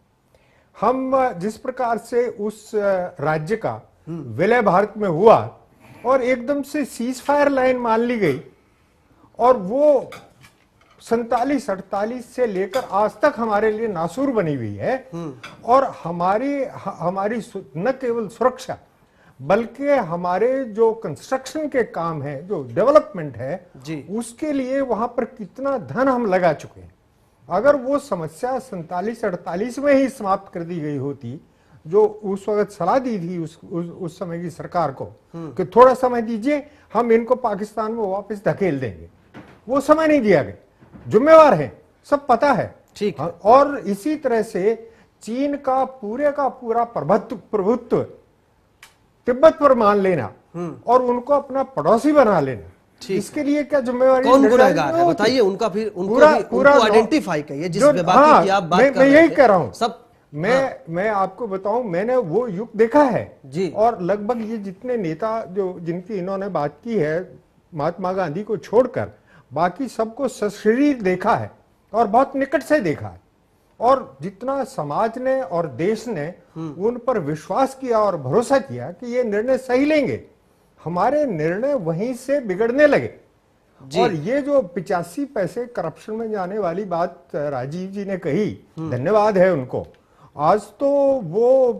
हम जिस प्रकार से उस राज्य का विलय भारत में हुआ और एकदम से सीज फायर लाइन मान ली गई और वो 47-48 से लेकर आज तक हमारे लिए नासूर बनी हुई है और हमारी न केवल सुरक्षा बल्कि हमारे जो कंस्ट्रक्शन के काम है, जो डेवलपमेंट है उसके लिए वहां पर कितना धन हम लगा चुके हैं। अगर वो समस्या 47-48 में ही समाप्त कर दी गई होती, जो उस वक्त सलाह दी थी उस समय की सरकार को कि थोड़ा समय दीजिए, हम इनको पाकिस्तान में वापस धकेल देंगे, वो समय नहीं दिया गया। जिम्मेवार है, सब पता है, ठीक है। और इसी तरह से चीन का पूरा प्रभुत्व तिब्बत पर मान लेना और उनको अपना पड़ोसी बना लेना, इसके लिए क्या जिम्मेवारी? कौन गुनहगार है बताइए? उनका फिर उनको आइडेंटिफाई करिए जिस बेबाकी की आप बात कर रहे हैं। मैं यही कह रहा हूं सब। मैं आपको बताऊं, मैंने वो युग देखा है जी। और लगभग ये जितने नेता जिनकी इन्होंने बात की है, महात्मा गांधी को छोड़कर बाकी सबको सशरीर देखा है और बहुत निकट से देखा है। और जितना समाज ने और देश ने उन पर विश्वास किया और भरोसा किया कि ये निर्णय सही लेंगे, हमारे निर्णय वहीं से बिगड़ने लगे। और ये जो 85 पैसे करप्शन में जाने वाली बात राजीव जी ने कही, धन्यवाद है उनको। आज तो वो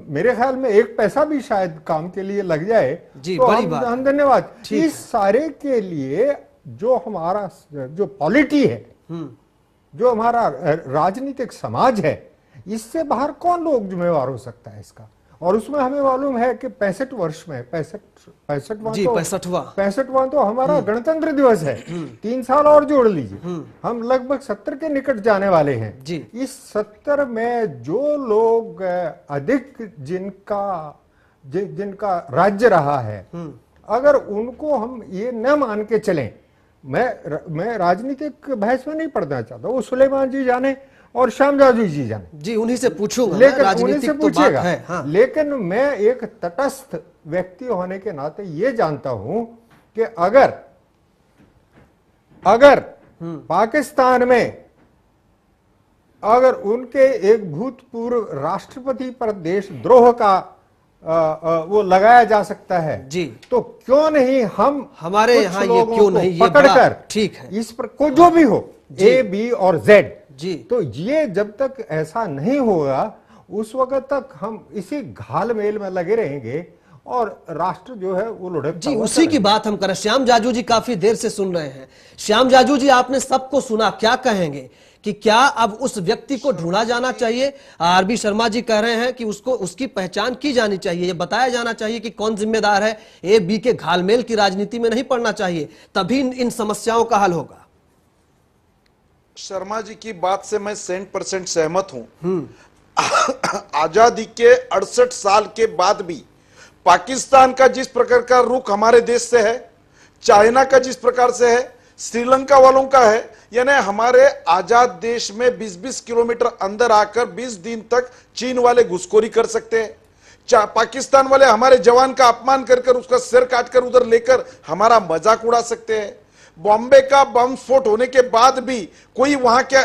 मेरे ख्याल में 1 पैसा भी शायद काम के लिए लग जाए जी, तो बड़ी बात। हम धन्यवाद। इस सारे के लिए जो हमारा जो पॉलिटी है, जो हमारा राजनीतिक समाज है, इससे बाहर कौन लोग जिम्मेवार हो सकता है इसका? और उसमें हमें मालूम है कि 65 वर्ष में 65वां तो हमारा गणतंत्र दिवस है। 3 साल और जोड़ लीजिए, हम लगभग 70 के निकट जाने वाले हैं जी। इस 70 में जो लोग अधिक जिनका राज्य रहा है, अगर उनको हम ये न मान के चलें, मैं राजनीतिक बहस में नहीं पड़ना चाहता, वो सुलेमान जी जाने और श्याम जाजू जी जाने जी, उन्हीं से पूछूंगा, लेकिन उन्हीं से पूछेगा। हाँ। लेकिन मैं एक तटस्थ व्यक्ति होने के नाते ये जानता हूं कि अगर पाकिस्तान में अगर उनके एक भूतपूर्व राष्ट्रपति पर देशद्रोह का वो लगाया जा सकता है जी, तो क्यों नहीं हम हमारे यहाँ ये क्यों नहीं, ये पकड़कर, ठीक है, इस पर को जो भी हो A, B और Z जी, तो ये जब तक ऐसा नहीं होगा उस वक्त तक हम इसी घालमेल में लगे रहेंगे और राष्ट्र जो है वो लुढ़कता जी। उसी की बात हम करें। श्याम जाजू जी काफी देर से सुन रहे हैं। श्याम जाजू जी, आपने सबको सुना, क्या कहेंगे कि क्या अब उस व्यक्ति को ढूंढा जाना चाहिए? आरबी शर्मा जी कह रहे हैं कि उसकी पहचान की जानी चाहिए, ये बताया जाना चाहिए कि कौन जिम्मेदार है। A, B के घालमेल की राजनीति में नहीं पड़ना चाहिए, तभी इन समस्याओं का हल होगा। शर्मा जी की बात से मैं 100% सहमत हूं। आजादी के 68 साल के बाद भी पाकिस्तान का जिस प्रकार का रुख हमारे देश से है, चाइना का जिस प्रकार से है, श्रीलंका वालों का है, यानी हमारे आजाद देश में 20-20 किलोमीटर अंदर आकर 20 दिन तक चीन वाले घुसखोरी कर सकते हैं। पाकिस्तान वाले हमारे जवान का अपमान कर उसका सिर काटकर उधर लेकर हमारा मजाक उड़ा सकते हैं। बॉम्बे का बम स्फोट होने के बाद भी कोई वहां के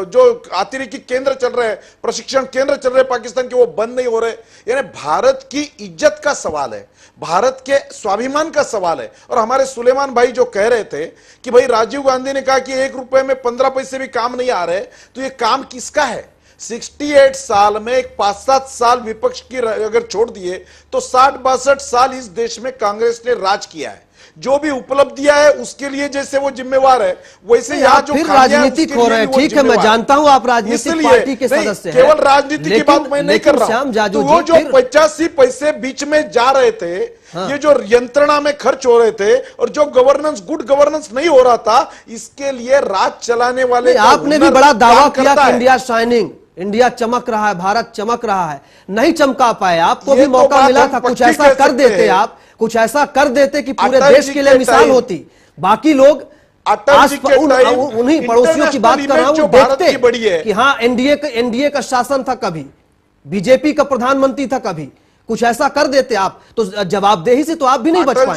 जो अतिरेकी केंद्र चल रहे हैं, प्रशिक्षण केंद्र चल रहे हैं पाकिस्तान के, वो बंद नहीं हो रहे। यानी भारत की इज्जत का सवाल है, भारत के स्वाभिमान का सवाल है। और हमारे सुलेमान भाई जो कह रहे थे कि भाई राजीव गांधी ने कहा कि 1 रुपए में 15 पैसे भी काम नहीं आ रहे, तो ये काम किसका है? 68 साल में एक 5-7 साल विपक्ष की अगर छोड़ दिए तो 60-62 साल इस देश में कांग्रेस ने राज किया है। जो भी उपलब्धियां है उसके लिए जैसे वो जिम्मेवार है, वैसे यहाँ जो राजनीतिक हो रहे हैं, ठीक है, मैं जानता हूं आप राजनीतिक पार्टी के सदस्य हैं, केवल राजनीति की बात मैं नहीं कर रहा हूं। तो वो जो 85 पैसे बीच में जा रहे थे, ये जो यंत्रणा में खर्च हो रहे थे और जो गवर्नेंस, गुड गवर्नेंस नहीं हो रहा था, इसके लिए राज चलाने वाले आपने भी बड़ा दावा किया कि इंडिया शाइनिंग, इंडिया चमक रहा है, भारत चमक रहा है, नहीं चमका पाए। आपको भी मौका मिला था, कुछ ऐसा कर देते, आप कुछ ऐसा कर देते कि पूरे देश के लिए मिसाल होती। बाकी लोग अटल जी के टाइम उन्हीं पड़ोसियों की बात कर रहा हूं, जो भारत की बड़ी है कि हाँ एनडीए का शासन था, कभी बीजेपी का प्रधानमंत्री था, कभी कुछ ऐसा कर देते आप तो जवाबदेही से तो आप भी नहीं बच पाएंगे।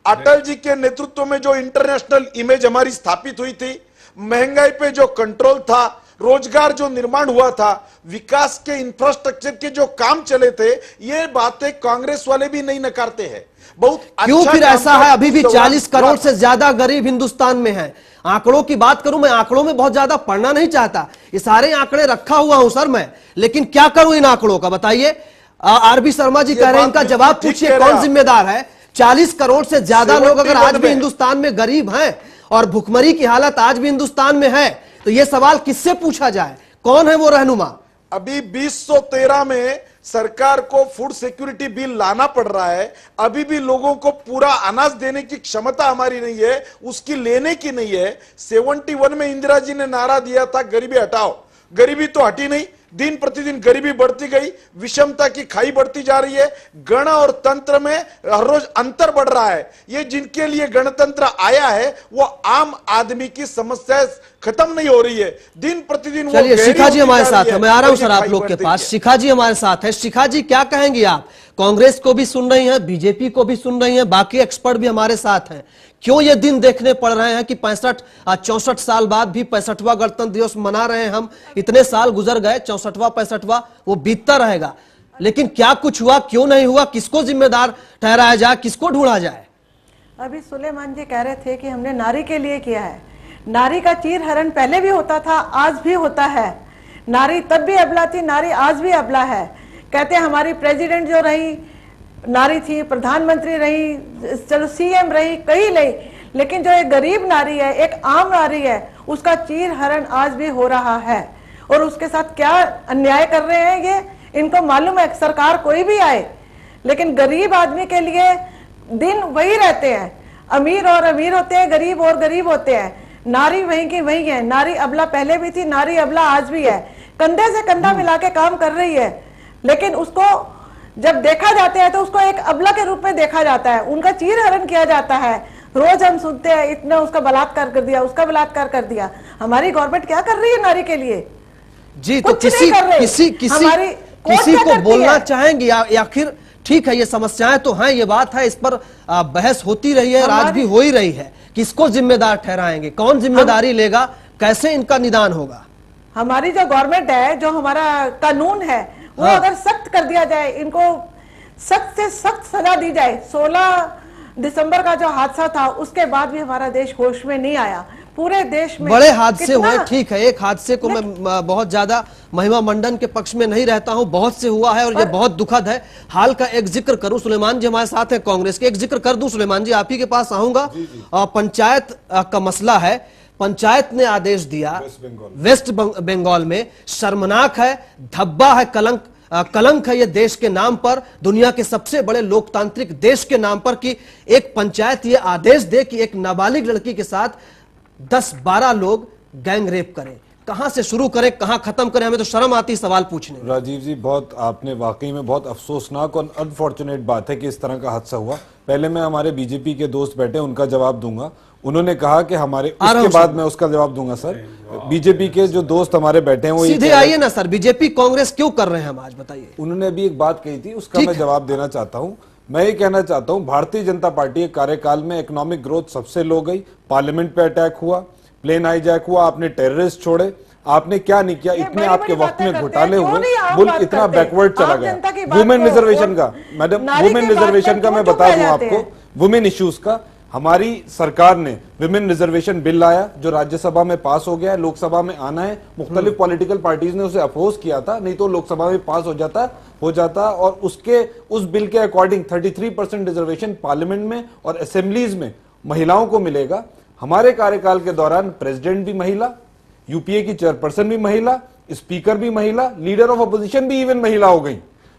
अटल जी के नेतृत्व में जो इंटरनेशनल इमेज हमारी स्थापित हुई थी, महंगाई पे जो कंट्रोल था, रोजगार जो निर्माण हुआ था, विकास के इंफ्रास्ट्रक्चर के जो काम चले थे, ये बातें कांग्रेस वाले भी नहीं नकारते हैं। बहुत क्यों अच्छा फिर ऐसा है? अभी भी 40 करोड़ हुआ से ज्यादा गरीब हिंदुस्तान में है। आंकड़ों की बात करूं, मैं आंकड़ों में बहुत ज्यादा पढ़ना नहीं चाहता, ये सारे आंकड़े रखा हुआ हूं सर मैं, लेकिन क्या करूं इन आंकड़ों का बताइए। आरबी शर्मा जी कह रहे हैं, इनका जवाब पूछिए कौन जिम्मेदार है। 40 करोड़ से ज्यादा लोग अगर आज भी हिंदुस्तान में गरीब हैं और भुखमरी की हालत आज भी हिंदुस्तान में है, तो यह सवाल किससे पूछा जाए? कौन है वो रहनुमा? अभी 2013 में सरकार को फूड सिक्योरिटी बिल लाना पड़ रहा है। अभी भी लोगों को पूरा अनाज देने की क्षमता हमारी नहीं है, उसकी लेने की नहीं है। 71 में इंदिरा जी ने नारा दिया था गरीबी हटाओ, गरीबी तो हटी नहीं, दिन प्रतिदिन गरीबी बढ़ती गई, विषमता की खाई बढ़ती जा रही है, गण और तंत्र में हर रोज अंतर बढ़ रहा है। ये जिनके लिए गणतंत्र आया है वो आम आदमी की समस्या खत्म नहीं हो रही है, दिन प्रतिदिन। चलिए शिखा जी हमारे साथ है, मैं आ रहा हूं सर आप लोग के पास। शिखा जी हमारे साथ है। शिखा जी क्या कहेंगी आप? कांग्रेस को भी सुन रही हैं, बीजेपी को भी सुन रही हैं, बाकी एक्सपर्ट भी हमारे साथ हैं। क्यों ये दिन देखने पड़ रहे हैं कि 64 साल बाद भी 65वां गणतंत्र दिवस मना रहे हैं हम? इतने साल गुजर गए, 64वां 65वां वो बीतता रहेगा, लेकिन क्या कुछ हुआ, क्यों नहीं हुआ, किसको जिम्मेदार ठहराया जाए, किसको ढूंढा जाए? अभी सुलेमान जी कह रहे थे कि हमने नारी के लिए किया है। नारी का चीर हरण पहले भी होता था, आज भी होता है। नारी तब भी अबला थी, नारी आज भी अबला है। कहते हैं हमारी प्रेसिडेंट जो रही नारी थी, प्रधानमंत्री रही, चलो सीएम रही, कई नहीं, लेकिन जो एक गरीब नारी है, एक आम नारी है, उसका चीर हरण आज भी हो रहा है। और उसके साथ क्या अन्याय कर रहे हैं ये इनको मालूम है। सरकार कोई भी आए, लेकिन गरीब आदमी के लिए दिन वही रहते हैं। अमीर और अमीर होते हैं, गरीब और गरीब होते हैं। नारी वहीं की वहीं है। नारी अबला पहले भी थी, नारी अबला आज भी है। कंधे से कंधा मिला के काम कर रही है, लेकिन उसको जब देखा जाता है तो उसको एक अबला के रूप में देखा जाता है, उनका चीर हरण किया जाता है। रोज हम सुनते हैं इतना उसका बलात्कार कर दिया, उसका बलात्कार कर दिया। हमारी गवर्नमेंट क्या कर रही है नारी के लिए? जी तो किसी को बोलना चाहेंगे या फिर ठीक है ये समस्याएं तो हैं, ये बात है, इस पर बहस होती रही है और आज भी हो ही रही है। किसको जिम्मेदार ठहराएंगे, कौन जिम्मेदारी लेगा, कैसे इनका निदान होगा? हमारी जो गवर्नमेंट है, जो हमारा कानून है, वो अगर सख्त कर दिया जाए, इनको सख्त से सख्त सजा दी जाए। 16 दिसंबर का जो हादसा था उसके बाद भी हमारा देश होश में नहीं आया। पूरे देश में बड़े हादसे हुए, ठीक है, एक हादसे को मैं बहुत ज्यादा महिमा मंडन के पक्ष में नहीं रहता हूं, बहुत से हुआ है और ये बहुत दुखद है। हाल का एक जिक्र करूं, सुलेमान जी हमारे साथ है कांग्रेस के, एक जिक्र कर दूं सुलेमान जी, आप ही के पास आऊंगा। पंचायत का मसला है, पंचायत ने आदेश दिया वेस्ट बंगाल में, शर्मनाक है, धब्बा है, कलंक है ये देश के नाम पर, दुनिया के सबसे बड़े लोकतांत्रिक देश के नाम पर, कि एक पंचायत ये आदेश दे कि एक नाबालिग लड़की के साथ 10-12 लोग गैंग रेप करें। कहां से शुरू करें, कहां खत्म करें? हमें तो शर्म आती सवाल पूछने। राजीव जी, बहुत आपने वाकई में बहुत अफसोसनाक और अनफॉर्चुनेट बात है कि इस तरह का हादसा हुआ। पहले मैं हमारे बीजेपी के दोस्त बैठे, उनका जवाब दूंगा। उन्होंने कहा कि हमारे, उसके बाद मैं उसका जवाब दूंगा सर। बीजेपी के जो दोस्त हमारे बैठे हैं वो सीधे आइए ना सर, बीजेपी कांग्रेस क्यों कर रहे हैं हम आज, बताइए। उन्होंने अभी एक बात कही थी, उसका मैं जवाब देना चाहता हूं। मैं ये कहना चाहता हूं, भारतीय जनता पार्टी के कार्यकाल में इकोनॉमिक ग्रोथ सबसे लो गई, पार्लियामेंट पे अटैक हुआ, प्लेन हाईजैक हुआ, आपने टेररिस्ट छोड़े, आपने क्या नहीं किया। इतने आपके वक्त में घोटाले हुए, मुल्क इतना बैकवर्ड चला गया। वुमेन रिजर्वेशन का, मैडम वुमेन रिजर्वेशन का मैं बता दूं आपको, वुमेन इश्यूज का, हमारी सरकार ने विमेन रिजर्वेशन बिल लाया जो राज्यसभा में पास हो गया है, लोकसभा में आना है। मुख्तलिफ पॉलिटिकल पार्टीज ने उसे अपोज किया था, नहीं तो लोकसभा में पास हो जाता और उसके उस बिल के अकॉर्डिंग 33% रिजर्वेशन पार्लियामेंट में और असेंबलीज में महिलाओं को मिलेगा। हमारे कार्यकाल के दौरान प्रेसिडेंट भी महिला, यूपीए की चेयरपर्सन भी महिला, स्पीकर भी महिला, लीडर ऑफ अपोजिशन भी इवन महिला हो गई।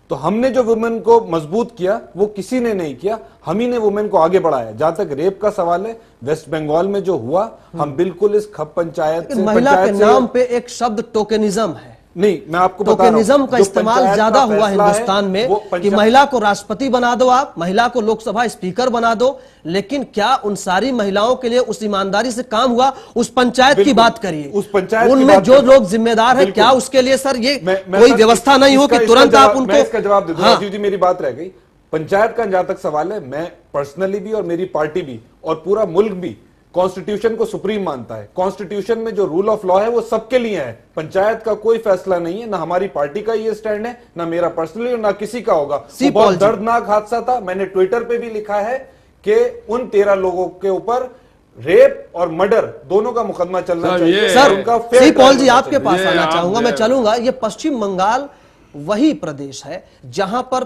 तो हमने जो वुमेन को मजबूत किया वो किसी ने नहीं किया, हम ही ने वुमेन को आगे बढ़ाया। जहां तक रेप का सवाल है, वेस्ट बंगाल में जो हुआ, हम बिल्कुल इस खप पंचायत से, महिला के नाम पे एक शब्द टोकेनिज्म है, नहीं, मैं आपको बता रहा हूं, टोकेनिज्म का जो इस्तेमाल पंचायत ज्यादा का हुआ फैसला है, हिंदुस्तान में वो कि पंचायत- महिला को राष्ट्रपति बना दो, आप महिला को लोकसभा स्पीकर बना दो, लेकिन क्या उन सारी महिलाओं के लिए उस ईमानदारी से काम हुआ? उस पंचायत की बिल्कुल, बात करिए, उस पंचायत की उनमें बात जो करिए। लोग जिम्मेदार है, बिल्कुल। क्या उसके लिए सर ये मैं कोई सर, व्यवस्था नहीं हो कि इसका तुरंत जवाब- आप उनको? मैं इसका जवाब दे दूं। हाँ। राजीव जी, मेरी बात रह गई। पंचायत का जहां तक सवाल है, मैं पर्सनली भी और मेरी पार्टी भी और पूरा मुल्क भी कॉन्स्टिट्यूशन को सुप्रीम मानता है। कॉन्स्टिट्यूशन में जो रूल ऑफ लॉ है वो सबके लिए है, पंचायत का कोई फैसला नहीं है। ना हमारी पार्टी का ये स्टैंड है, ना मेरा पर्सनली और ना किसी का होगा। वो बहुत दर्दनाक हादसा था। मैंने ट्विटर पे भी लिखा है कि उन 13 लोगों के ऊपर रेप और मर्डर दोनों का मुकदमा चलना चाहिए। सर, उनका सी पॉल जी, आपके पास ये आना आप चाहूंगा, मैं चलूंगा। ये पश्चिम बंगाल वही प्रदेश है जहां पर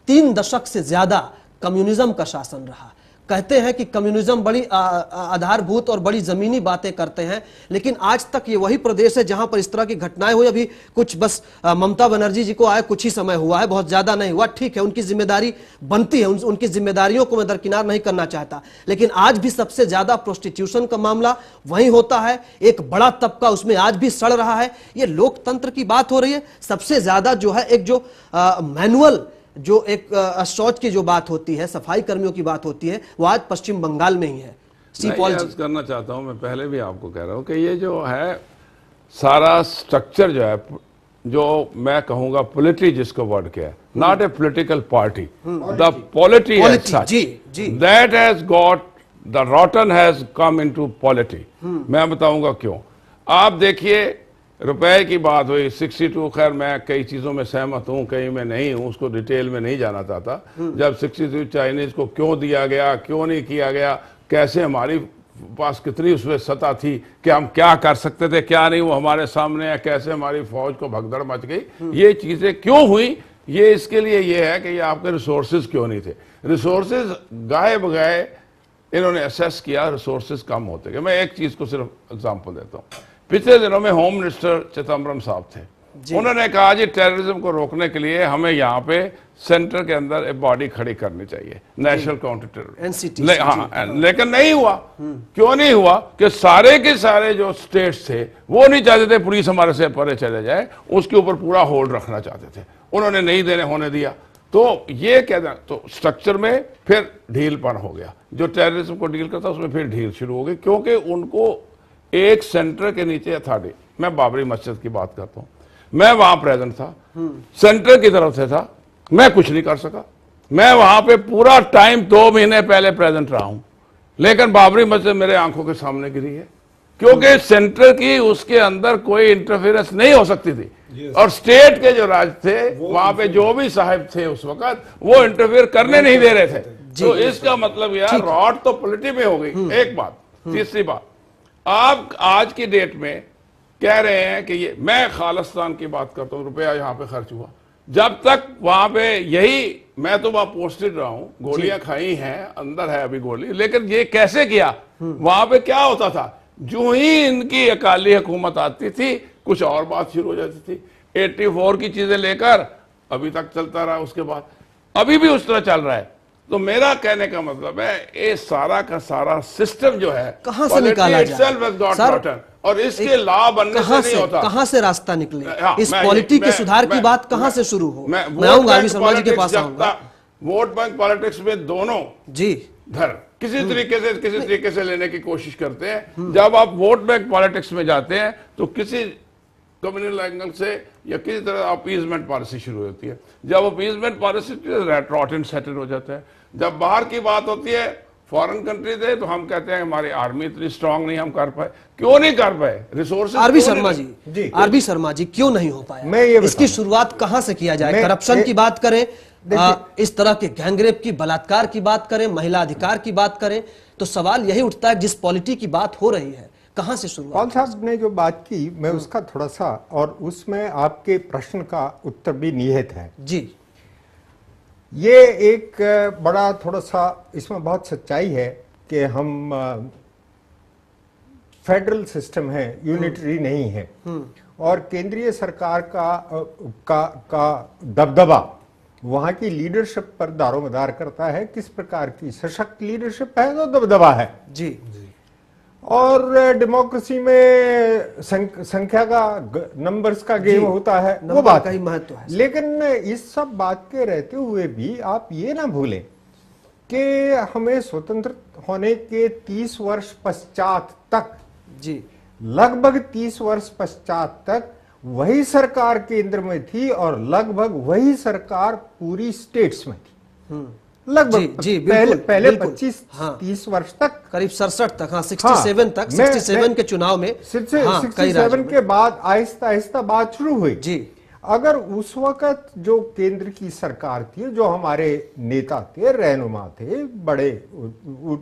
3 दशक से ज्यादा कम्युनिज्म का शासन रहा। कहते हैं कि कम्युनिज्म बड़ी आधारभूत और बड़ी जमीनी बातें करते हैं, लेकिन आज तक ये वही प्रदेश है जहां पर इस तरह की घटनाएं हुई। अभी कुछ बस ममता बनर्जी जी को आए कुछ ही समय हुआ है, बहुत ज्यादा नहीं हुआ, ठीक है, उनकी जिम्मेदारी बनती है, उनकी जिम्मेदारियों को मैं दरकिनार नहीं करना चाहता, लेकिन आज भी सबसे ज्यादा प्रोस्टिट्यूशन का मामला वहीं होता है। एक बड़ा तबका उसमें आज भी सड़ रहा है। ये लोकतंत्र की बात हो रही है। सबसे ज्यादा जो है एक जो मैनुअल जो एक शौच की जो बात होती है, सफाई कर्मियों की बात होती है, वो आज पश्चिम बंगाल में ही है। सी मैं पॉल ये जी, अर्ज करना चाहता हूं, मैं पहले भी आपको कह रहा हूं कि ये जो है सारा स्ट्रक्चर जो है, जो मैं कहूंगा पॉलिटी जिसको वर्ड किया है, not a political party, the polity as such, that has got the rotten has come into polity. मैं बताऊंगा क्यों। आप देखिए, रुपए की बात हुई 62, खैर मैं कई चीजों में सहमत हूं, कहीं में नहीं हूं, उसको डिटेल में नहीं जाना चाहता। जब 62 चाइनीज को क्यों दिया गया, क्यों नहीं किया गया, कैसे हमारी पास कितनी उसमें सत्ता थी कि हम क्या कर सकते थे, क्या नहीं, वो हमारे सामने है, कैसे हमारी फौज को भगदड़ मच गई, ये चीजें क्यों हुई, ये इसके लिए ये है कि ये आपके रिसोर्सेज क्यों नहीं थे। रिसोर्सेज गाए बगाए इन्होंने असेस किया, रिसोर्सेज कम होते गए। मैं एक चीज को सिर्फ एग्जाम्पल देता हूँ। पिछले दिनों में होम मिनिस्टर चिदम्बरम साहब थे, उन्होंने कहा जी टेररिज्म को रोकने के लिए हमें यहाँ पे सेंटर के अंदर एक बॉडी खड़ी करनी चाहिए, नेशनल काउंटर टेररिज्म। हाँ, लेकिन नहीं हुआ। क्यों नहीं हुआ? कि सारे के सारे जो स्टेट्स थे वो नहीं चाहते थे पुलिस हमारे से परे चले जाए, उसके ऊपर पूरा होल्ड रखना चाहते थे, उन्होंने नहीं देने होने दिया। तो ये कहना, तो स्ट्रक्चर में फिर ढीलपन हो गया। जो टेररिज्म को डील करता उसमें फिर ढील शुरू हो गई, क्योंकि उनको एक सेंटर के नीचे अथॉरिटी। मैं बाबरी मस्जिद की बात करता हूं, मैं वहां प्रेजेंट था, सेंटर की तरफ से था, मैं कुछ नहीं कर सका। मैं वहां पे पूरा टाइम 2 महीने पहले प्रेजेंट रहा हूं, लेकिन बाबरी मस्जिद मेरे आंखों के सामने गिरी है, क्योंकि सेंटर की उसके अंदर कोई इंटरफेरेंस नहीं हो सकती थी। और स्टेट के जो राज थे वहां पे जो भी साहिब थे उस वक्त, वो इंटरफेयर करने नहीं दे रहे थे। तो इसका मतलब यार रॉड तो पॉलिटी में हो गई। एक बात। तीसरी बात, आप आज की डेट में कह रहे हैं कि ये, मैं खालिस्तान की बात करता हूं, रुपया यहां पे खर्च हुआ, जब तक वहां पे यही, मैं तो वहां पोस्टेड रहा हूं, गोलियां खाई हैं, अंदर है अभी गोली, लेकिन ये कैसे किया, वहां पे क्या होता था, जो ही इनकी अकाली हुकूमत आती थी कुछ और बात शुरू हो जाती थी। 84 की चीजें लेकर अभी तक चलता रहा, उसके बाद अभी भी उस तरह चल रहा है। तो मेरा कहने का मतलब है ये सारा का सारा सिस्टम जो है कहां से निकाला जाए सर, और इसके लाभ बनने से नहीं होता। कहां से रास्ता निकले? हाँ, इस पॉलिटी के सुधार की बात कहां से शुरू हो? मैं आऊंगा अभी शर्मा जी के पास आऊंगा। वोट बैंक पॉलिटिक्स में दोनों जी धर किसी तरीके से लेने की कोशिश करते हैं। जब आप वोट बैंक पॉलिटिक्स में जाते हैं तो किसी कम्युनल एंगल से या किसी तरह अपीजमेंट पॉलिसी शुरू होती है। जब appeasement policy rot and settle हो जाता है। जब बाहर की बात होती है, फॉरेन कंट्री थे, तो हम कहते हैं हमारी आर्मी इतनी स्ट्रांग नहीं, हम कर पाए। क्यों नहीं कर पाए? रिसोर्सेज। आरबी शर्मा जी क्यों नहीं हो पाया? इसकी शुरुआत कहां से किया जाए? करप्शन की बात करें, इस तरह के गैंगरेप की, बलात्कार की बात करें, महिला अधिकार की बात करें, तो सवाल यही उठता है जिस पॉलिटी की बात हो रही है कहां से शुरुआत? पॉल साहब ने जो बात की, मैं उसका थोड़ा सा, और उसमें आपके प्रश्न का उत्तर भी निहित है जी। ये एक बड़ा थोड़ा सा इसमें बहुत सच्चाई है कि हम फेडरल सिस्टम है, यूनिटरी नहीं है, और केंद्रीय सरकार का दबदबा वहां की लीडरशिप पर दारोमदार करता है। किस प्रकार की सशक्त लीडरशिप है तो दबदबा है जी। और डेमोक्रेसी में संख्या का नंबर्स का गेम होता है, वो बात का ही महत्व है। लेकिन इस सब बात के रहते हुए भी आप ये ना भूलें कि हमें स्वतंत्र होने के 30 वर्ष पश्चात तक, जी लगभग 30 वर्ष पश्चात तक वही सरकार केंद्र में थी और लगभग वही सरकार पूरी स्टेट्स में थी। लगभग जी, पहले 25-30 वर्ष तक, करीब 67 तक, 67 तक, 67 के चुनाव में, 67 के बाद आहिस्ता आहिस्ता बात शुरू हुई। जी, अगर उस वक्त जो केंद्र की सरकार थी, जो हमारे नेता थे, रहनुमा थे, बड़े,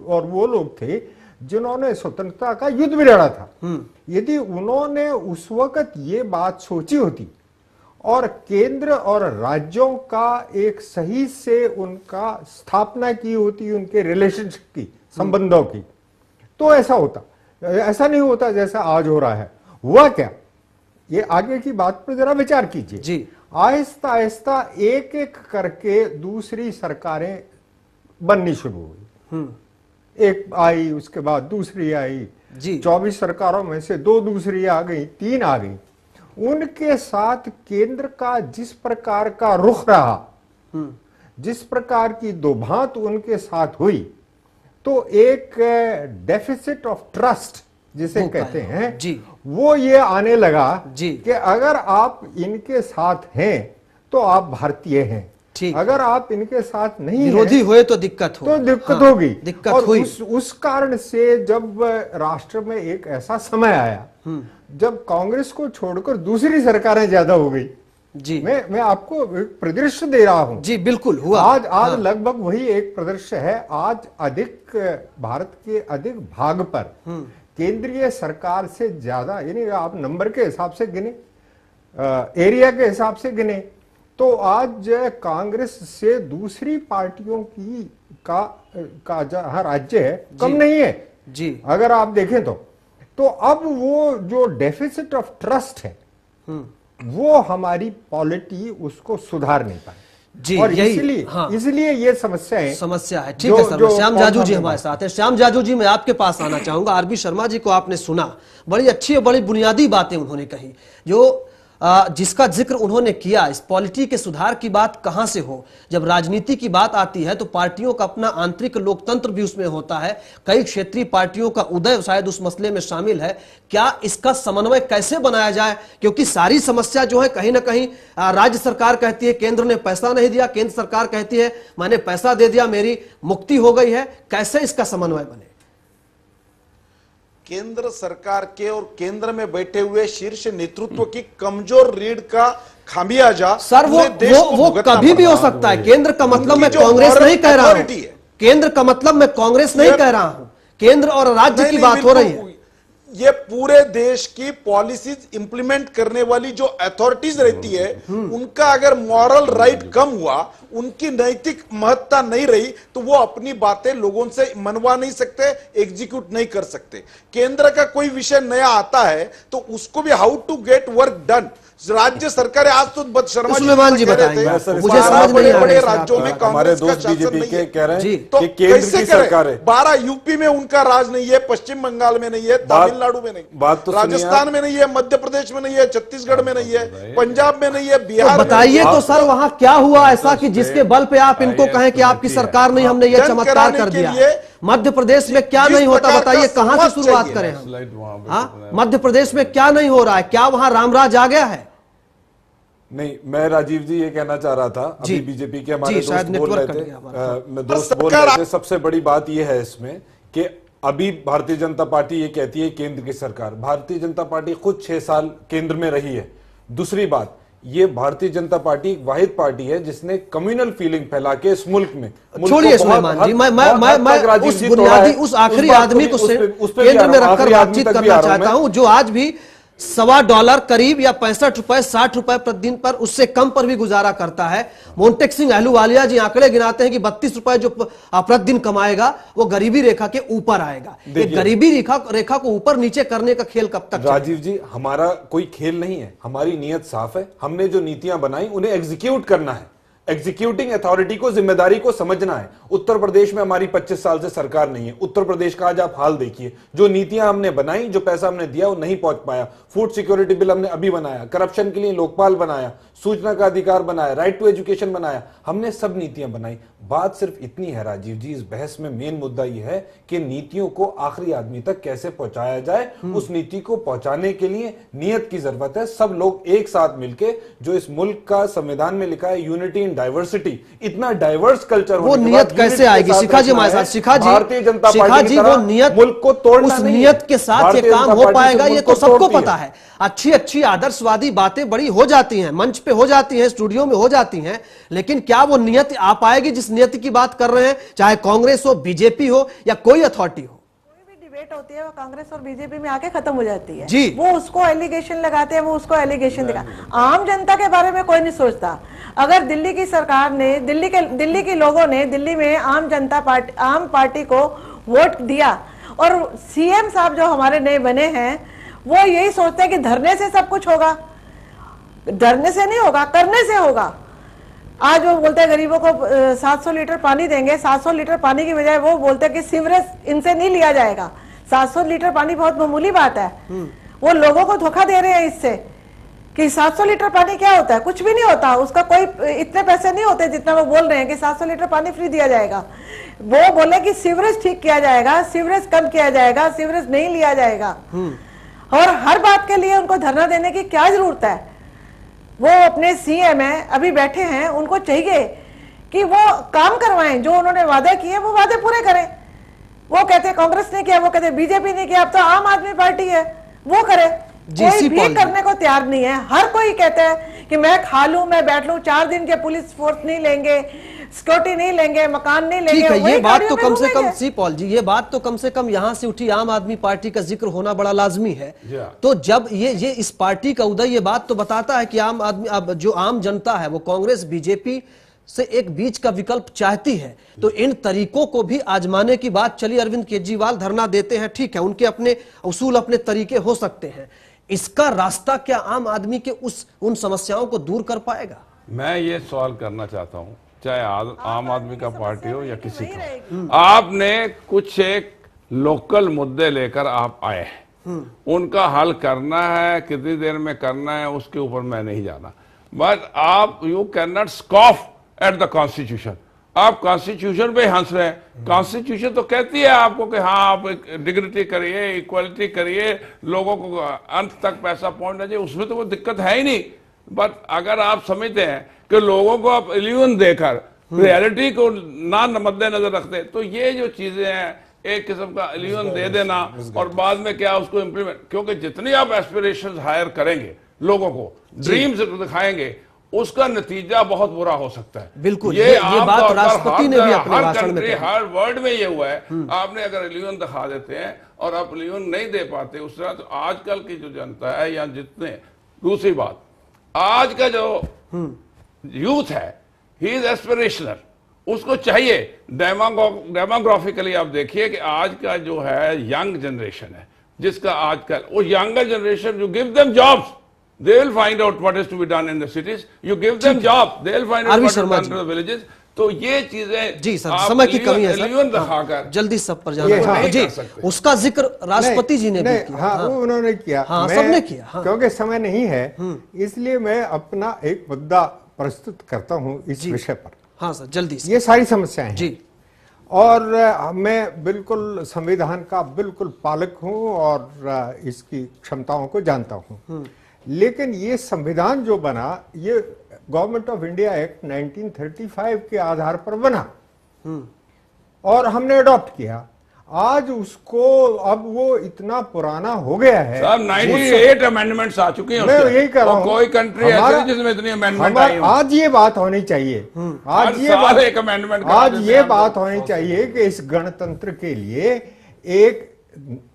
और वो लोग थे जिन्होंने स्वतंत्रता का युद्ध भी लड़ा था, यदि उन्होंने उस वक्त ये बात सोची होती और केंद्र और राज्यों का एक सही से उनका स्थापना की होती, उनके रिलेशनशिप की, संबंधों की, तो ऐसा होता। ऐसा नहीं होता जैसा आज हो रहा है। हुआ क्या, ये आगे की बात पर जरा विचार कीजिए। जी, आहिस्ता आहिस्ता एक एक करके दूसरी सरकारें बननी शुरू हुई। एक आई, उसके बाद दूसरी आई, 24 सरकारों में से 2 दूसरी आ गई, 3 आ गई। उनके साथ केंद्र का जिस प्रकार का रुख रहा, जिस प्रकार की दोभांत उनके साथ हुई, तो एक डेफिसिट ऑफ ट्रस्ट जिसे कहते हैं, जी, वो ये आने लगा जी, कि अगर आप इनके साथ हैं तो आप भारतीय हैं, अगर आप इनके साथ नहीं, विरोधी हुए तो दिक्कत हो, तो दिक्कत होगी। दिक्कत और हुई। उस कारण से जब राष्ट्र में एक ऐसा समय आया जब कांग्रेस को छोड़कर दूसरी सरकारें ज्यादा हो गई। जी, मैं आपको एक परिदृश्य दे रहा हूं। जी बिल्कुल हुआ। आज लगभग वही एक परिदृश्य है। आज भारत के अधिक भाग पर केंद्रीय सरकार से ज्यादा, यानी आप नंबर के हिसाब से गिने, एरिया के हिसाब से गिने, तो आज कांग्रेस से दूसरी पार्टियों की का जहां राज्य है कम नहीं है। जी, अगर आप देखें तो अब वो जो डेफिसिट ऑफ ट्रस्ट है, वो हमारी पॉलिटी उसको सुधार नहीं पाए। जी, और यही इसलिए ये समस्या है। ठीक है सर। श्याम जाजू जी हमारे साथ है। श्याम जाजू जी, मैं आपके पास आना चाहूंगा। आरबी शर्मा जी को आपने सुना, बड़ी अच्छी और बड़ी बुनियादी बातें उन्होंने कही, जो जिसका जिक्र उन्होंने किया। इस पॉलिटी के सुधार की बात कहां से हो, जब राजनीति की बात आती है तो पार्टियों का अपना आंतरिक लोकतंत्र भी उसमें होता है। कई क्षेत्रीय पार्टियों का उदय शायद उस मसले में शामिल है। क्या इसका समन्वय कैसे बनाया जाए, क्योंकि सारी समस्या जो है कहीं ना कहीं राज्य सरकार कहती है केंद्र ने पैसा नहीं दिया, केंद्र सरकार कहती है मैंने पैसा दे दिया, मेरी मुक्ति हो गई है। कैसे इसका समन्वय बने? केंद्र सरकार के और केंद्र में बैठे हुए शीर्ष नेतृत्व की कमजोर रीढ़ का खामियाजा सर वो कभी भी हो सकता है। केंद्र का मतलब मैं कांग्रेस नहीं कह रहा हूं, केंद्र का मतलब मैं कांग्रेस नहीं कह रहा हूं, केंद्र और राज्य की बात हो रही है। ये पूरे देश की पॉलिसीज इंप्लीमेंट करने वाली जो अथॉरिटीज रहती है, उनका अगर मॉरल राइट कम हुआ, उनकी नैतिक महत्ता नहीं रही, तो वो अपनी बातें लोगों से मनवा नहीं सकते, एग्जीक्यूट नहीं कर सकते। केंद्र का कोई विषय नया आता है तो उसको भी how to get work done, राज्य सरकार आज तो शर्मा जी बताएंगे, मुझे समझ नहीं आ बड़े राज्यों में कांग्रेस का शासन नहीं है, कह रहे हैं तो कि केंद्र की सरकार है। 12 यूपी में उनका राज नहीं है, पश्चिम बंगाल में नहीं है, तमिलनाडु में नहीं, बात तो राजस्थान में नहीं है, मध्य प्रदेश में नहीं है, छत्तीसगढ़ में नहीं है, पंजाब में नहीं है, बिहार में। बताइए तो सर वहां क्या हुआ ऐसा कि जिसके बल पे आप इनको कहें कि आपकी सरकार नहीं, हमने ये चमत्कार कर दिया। मध्य प्रदेश में क्या नहीं होता, बताइए कहां से शुरुआत करें हम? मध्य प्रदेश में क्या नहीं हो रहा है? क्या वहां रामराज आ गया है? नहीं, मैं राजीव जी ये कहना चाह रहा था, अभी बीजेपी के हमारे दोस्त बोल रहे थे, सबसे बड़ी बात ये है इसमें कि अभी भारतीय जनता पार्टी ये कहती है केंद्र की सरकार, भारतीय जनता पार्टी खुद 6 साल केंद्र में रही है। दूसरी बात, ये भारतीय जनता पार्टी एक वाहिद पार्टी है जिसने कम्युनल फीलिंग फैला के इस मुल्क में, छोड़िए सुलेमान जी, मैं उस बुनियादी, उस आखिरी आदमी को केंद्र में रखकर बातचीत करना चाहता हूं, जो आज भी $1.25 करीब या 65 रुपए 60 रुपए प्रतिदिन पर, उससे कम पर भी गुजारा करता है। मोन्टेक सिंह अहलूवालिया जी आंकड़े गिनाते हैं कि 32 रुपए जो प्रतिदिन कमाएगा वो गरीबी रेखा के ऊपर आएगा। ये गरीबी रेखा को ऊपर नीचे करने का खेल कब तक? राजीव जी, हमारा कोई खेल नहीं है, हमारी नीयत साफ है। हमने जो नीतियां बनाई उन्हें एग्जीक्यूट करना है। एग्जीक्यूटिंग अथॉरिटी को जिम्मेदारी को समझना है। उत्तर प्रदेश में हमारी 25 साल से सरकार नहीं है। उत्तर प्रदेश का आज आप हाल देखिए, जो नीतियां हमने बनाई, जो पैसा हमने दिया वो नहीं पहुंच पाया। फूड सिक्योरिटी बिल हमने अभी बनाया, करप्शन के लिए लोकपाल बनाया, सूचना का अधिकार बनाया, राइट टू एजुकेशन बनाया, हमने सब नीतियां बनाई। बात सिर्फ इतनी है राजीव जी, इस बहस में मेन मुद्दा यह है कि नीतियों को आखिरी आदमी तक कैसे पहुंचाया जाए। उस नीति को पहुंचाने के लिए नियत की जरूरत है। सब लोग एक साथ मिलके, जो इस मुल्क का संविधान में लिखा है यूनिटी इन डाइवर्सिटी, इतना डाइवर्स कल्चर, वो नियत कैसे आएगी? शिखा जी हमारे साथ। शिखा जी, भारतीय जनता पार्टी की वो नियत, मुल्क को तोड़ना उस नहीं है। नियत के साथ ये काम हो पाएगा ये तो सबको पता है। अच्छी अच्छी आदर्शवादी बातें बड़ी हो जाती हैं, मंच पे हो जाती हैं, स्टूडियो में हो जाती हैं, लेकिन क्या वो नियत आ पाएगी जिस नियत की बात कर रहे हैं? चाहे कांग्रेस हो, बीजेपी हो या कोई अथॉरिटी हो, डिबेट होती है वो कांग्रेस और बीजेपी में आके खत्म हो जाती है जी। वो उसको एलिगेशन लगाते हैं, वो उसको एलिगेशन दिखा। आम जनता के बारे में कोई नहीं सोचता। अगर दिल्ली की सरकार ने, दिल्ली के लोगों ने दिल्ली में आम पार्टी को वोट दिया और सीएम साहब जो हमारे नए बने हैं वो यही सोचते हैं कि धरने से सब कुछ होगा। धरने से नहीं होगा, करने से होगा। आज वो बोलते हैं गरीबों को 700 लीटर पानी देंगे, 700 लीटर पानी की बजाय वो बोलते हैं कि सीवरेज इनसे नहीं लिया जाएगा। 700 लीटर पानी बहुत मामूली बात है। वो लोगों को धोखा दे रहे हैं इससे कि 700 लीटर पानी क्या होता है, कुछ भी नहीं होता। उसका कोई इतने पैसे नहीं होते जितना वो बोल रहे हैं कि 700 लीटर पानी फ्री दिया जाएगा। वो बोले कि सीवरेज ठीक किया जाएगा, सीवरेज कम किया जाएगा, सीवरेज नहीं लिया जाएगा। और हर बात के लिए उनको धरना देने की क्या जरूरत है? वो अपने सीएम है, अभी बैठे हैं, उनको चाहिए कि वो काम करवाएं, जो उन्होंने वादे किए वो वादे पूरे करें। वो कहते कांग्रेस ने किया, वो कहते बीजेपी ने किया, अब तो आम आदमी पार्टी है, वो करे। कोई भी करने को तैयार नहीं है। हर कोई कहता है कि मैं खा लूं, मैं बैठ लूं, 4 दिन के पुलिस फोर्स नहीं लेंगे, सिक्योरिटी नहीं लेंगे, मकान नहीं लेंगे। ठीक है, ये बात तो कम से कम सी पॉल जी, ये बात तो कम से कम यहां से उठी आम आदमी पार्टी का जिक्र होना बड़ा लाजमी है। तो जब ये इस पार्टी का उदय ये बात तो बताता है कि आम आदमी, अब जो आम जनता है वो कांग्रेस बीजेपी से एक बीच का विकल्प चाहती है। तो इन तरीकों को भी आजमाने की बात चली। अरविंद केजरीवाल धरना देते हैं, ठीक है, उनके अपने उसूल, अपने तरीके हो सकते हैं। इसका रास्ता क्या आम आदमी के उन समस्याओं को दूर कर पाएगा? मैं ये सवाल करना चाहता हूं, चाहे आम आदमी का पार्टी हो या किसी का, आपने कुछ एक लोकल मुद्दे लेकर आप आए हैं, उनका हल करना है, कितनी देर में करना है उसके ऊपर मैं नहीं जाना। बट आप you can not scoff at the constitution. आप कॉन्स्टिट्यूशन पे हंस रहे हैं। कॉन्स्टिट्यूशन तो कहती है आपको कि हाँ आप डिग्निटी करिए, इक्वलिटी करिए, लोगों को अंत तक पैसा पहुंचना चाहिए, उसमें तो कोई दिक्कत है ही नहीं। बट अगर आप समझते हैं कि लोगों को आप इल्यूजन देकर रियलिटी को ना मद्देनजर रखते, तो ये जो चीजें हैं, एक किस्म का इल्यूजन दे देना और बाद में क्या उसको इम्प्लीमेंट, क्योंकि जितनी आप एस्पिरेशंस हायर करेंगे, लोगों को ड्रीम्स दिखाएंगे, उसका नतीजा बहुत बुरा हो सकता है। बिल्कुल, ये बात राष्ट्रपति ने भी अपने भाषण में कही। हर वर्ड में ये हुआ है। आपने अगर इल्यूजन दिखा देते हैं और आप इल्यूजन नहीं दे पाते उस तरह, तो आजकल की जो जनता है या जितने, दूसरी बात, आज का जो यूथ है, ही इज एस्पिरेशनल, उसको चाहिए। डेमोग्राफिकली आप देखिए कि आज का जो है यंग जनरेशन है, जिसका आजकल वो younger generation, you give them jobs, they will find out what is to be done in the cities. You give them job, they will find out what is done in the villages. तो ये चीजें जी sir, समय की कमी है sir, जल्दी सब पर जाना जी। उसका जिक्र राष्ट्रपति जी ने भी किया। हाँ, वो उन्होंने किया, हाँ, सबने किया। हाँ। क्योंकि समय नहीं है, इसलिए मैं अपना एक मुद्दा प्रस्तुत करता हूँ इस विषय पर। हाँ सर, जल्दी से। ये सारी समस्याएं हैं जी, और मैं बिल्कुल संविधान का बिल्कुल पालक हूँ और इसकी क्षमताओं को जानता हूँ। लेकिन ये संविधान जो बना, ये गवर्नमेंट ऑफ इंडिया एक्ट 1935 के आधार पर बना और हमने अडॉप्ट किया। आज उसको, अब वो इतना पुराना हो गया है। साहब 98 अमेंडमेंट्स आ चुके हैं। मैं यही कह रहा हूँ, कोई कंट्री ऐसी नहीं जिसमें इतनी अमेंडमेंट आई हो। आज ये बात होनी चाहिए, आज ये बात होनी चाहिए कि इस गणतंत्र के लिए एक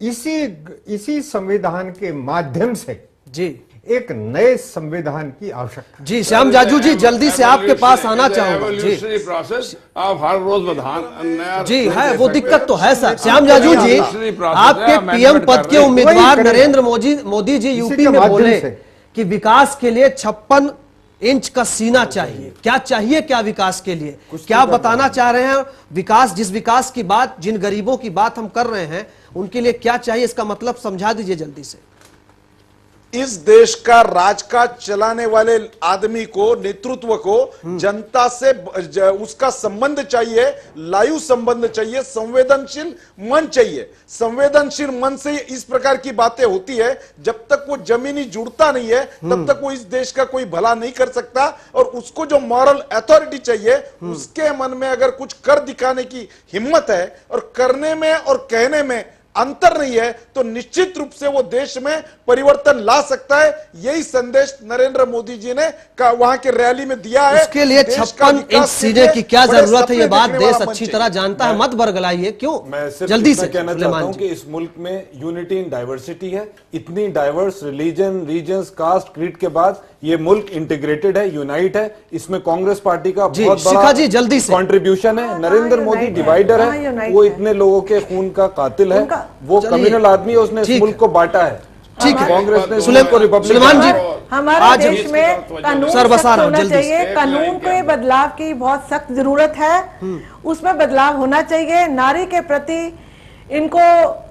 इसी संविधान के माध्यम से जी एक नए संविधान की आवश्यकता। जी श्याम जाजू जी, जल्दी से आपके पास आना चाहूंगा जी। प्रोसेस आप हर रोज बधान जी है, वो दिक्कत तो है सर। श्याम जाजू जी, आपके पीएम पद के उम्मीदवार नरेंद्र मोदी जी यूपी में बोले कि विकास के लिए 56 इंच का सीना चाहिए। क्या चाहिए, क्या विकास के लिए, क्या बताना चाह रहे हैं? विकास, जिस विकास की बात, जिन गरीबों की बात हम कर रहे हैं, उनके लिए क्या चाहिए, इसका मतलब समझा दीजिए जल्दी से। इस देश का राजकाज चलाने वाले आदमी को, नेतृत्व को जनता से उसका संबंध चाहिए, लाइव संबंध चाहिए, संवेदनशील मन चाहिए। संवेदनशील मन से इस प्रकार की बातें होती है। जब तक वो जमीनी जुड़ता नहीं है तब तक वो इस देश का कोई भला नहीं कर सकता। और उसको जो मॉरल अथॉरिटी चाहिए, उसके मन में अगर कुछ कर दिखाने की हिम्मत है और करने में और कहने में अंतर नहीं है, तो निश्चित रूप से वो देश में परिवर्तन ला सकता है। यही संदेश नरेंद्र मोदी जी ने वहां के रैली में दिया है। उसके लिए 56 इंच सीने की क्या जरूरत है, ये बात देश अच्छी तरह जानता है। मत बरगलाइए, क्यों? जल्दी से कहना चाहता हूं कि इस मुल्क में यूनिटी इन डाइवर्सिटी है। इतनी diverse religion, regions, caste, creed के बाद ये मुल्क इंटीग्रेटेड है, यूनाइट है। इसमें कांग्रेस पार्टी का बहुत बड़ा जल्दी से कंट्रीब्यूशन है। नरेंद्र मोदी डिवाइडर है, वो इतने लोगों के खून का कातिल है, वो कम्युनल आदमी है, उसने इस मुल्क को बांटा है। ठीक है, कांग्रेस ने सुलेमान जी, हमारे देश में कानून सख्त होना चाहिए। कानून के बदलाव की बहुत सख्त जरूरत है, उसमें बदलाव होना चाहिए। नारी के प्रति इनको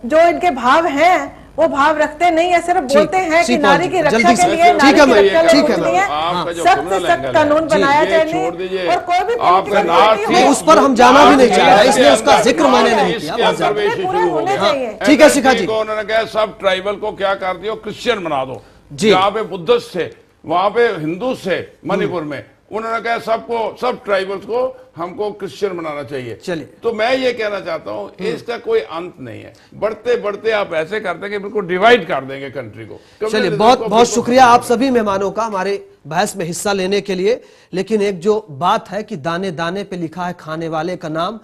जो इनके भाव हैं वो भाव रखते नहीं है, सिर्फ बोलते हैं कि नारी की रक्षा के लिए, नारी की रक्षा सख्त से सख्त कानून बनाया चाहिए। और कोई भी उस पर हम जाना भी नहीं चाह रहे, इसलिए उसका जिक्र मैंने नहीं किया। ठीक है शिखा जी, उन्होंने कहा सब ट्राइबल को क्या कर दियो, क्रिश्चियन बना दो। जहाँ पे बुद्धिस्ट थे, वहां पे हिंदू थे मणिपुर में, उन्होंने कहा सबको, सब ट्राइबल्स को हमको क्रिश्चियन बनाना चाहिए। चलिए, तो मैं ये कहना चाहता हूँ, इसका कोई अंत नहीं है। बढ़ते बढ़ते आप ऐसे करते हैं कि बिल्कुल डिवाइड कर देंगे कंट्री को। चलिए, बहुत बहुत शुक्रिया आप सभी मेहमानों का हमारे बहस में हिस्सा लेने के लिए। लेकिन एक जो बात है कि दाने दाने पे लिखा है खाने वाले का नाम,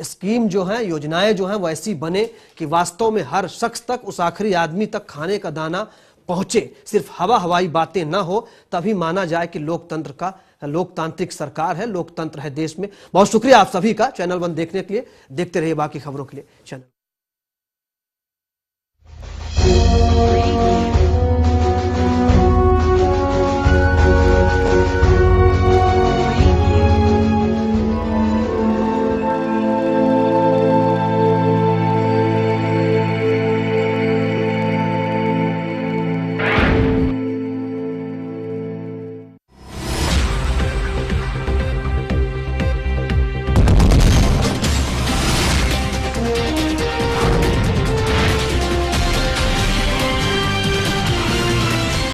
स्कीम जो है, योजनाएं जो हैं वो ऐसी बने कि वास्तव में हर शख्स तक, उस आखिरी आदमी तक खाने का दाना पहुंचे, सिर्फ हवाई बातें ना हो, तभी माना जाए कि लोकतंत्र का, लोकतांत्रिक सरकार है, लोकतंत्र है देश में। बहुत शुक्रिया आप सभी का चैनल वन देखने के लिए। देखते रहिए बाकी खबरों के लिए चैनल।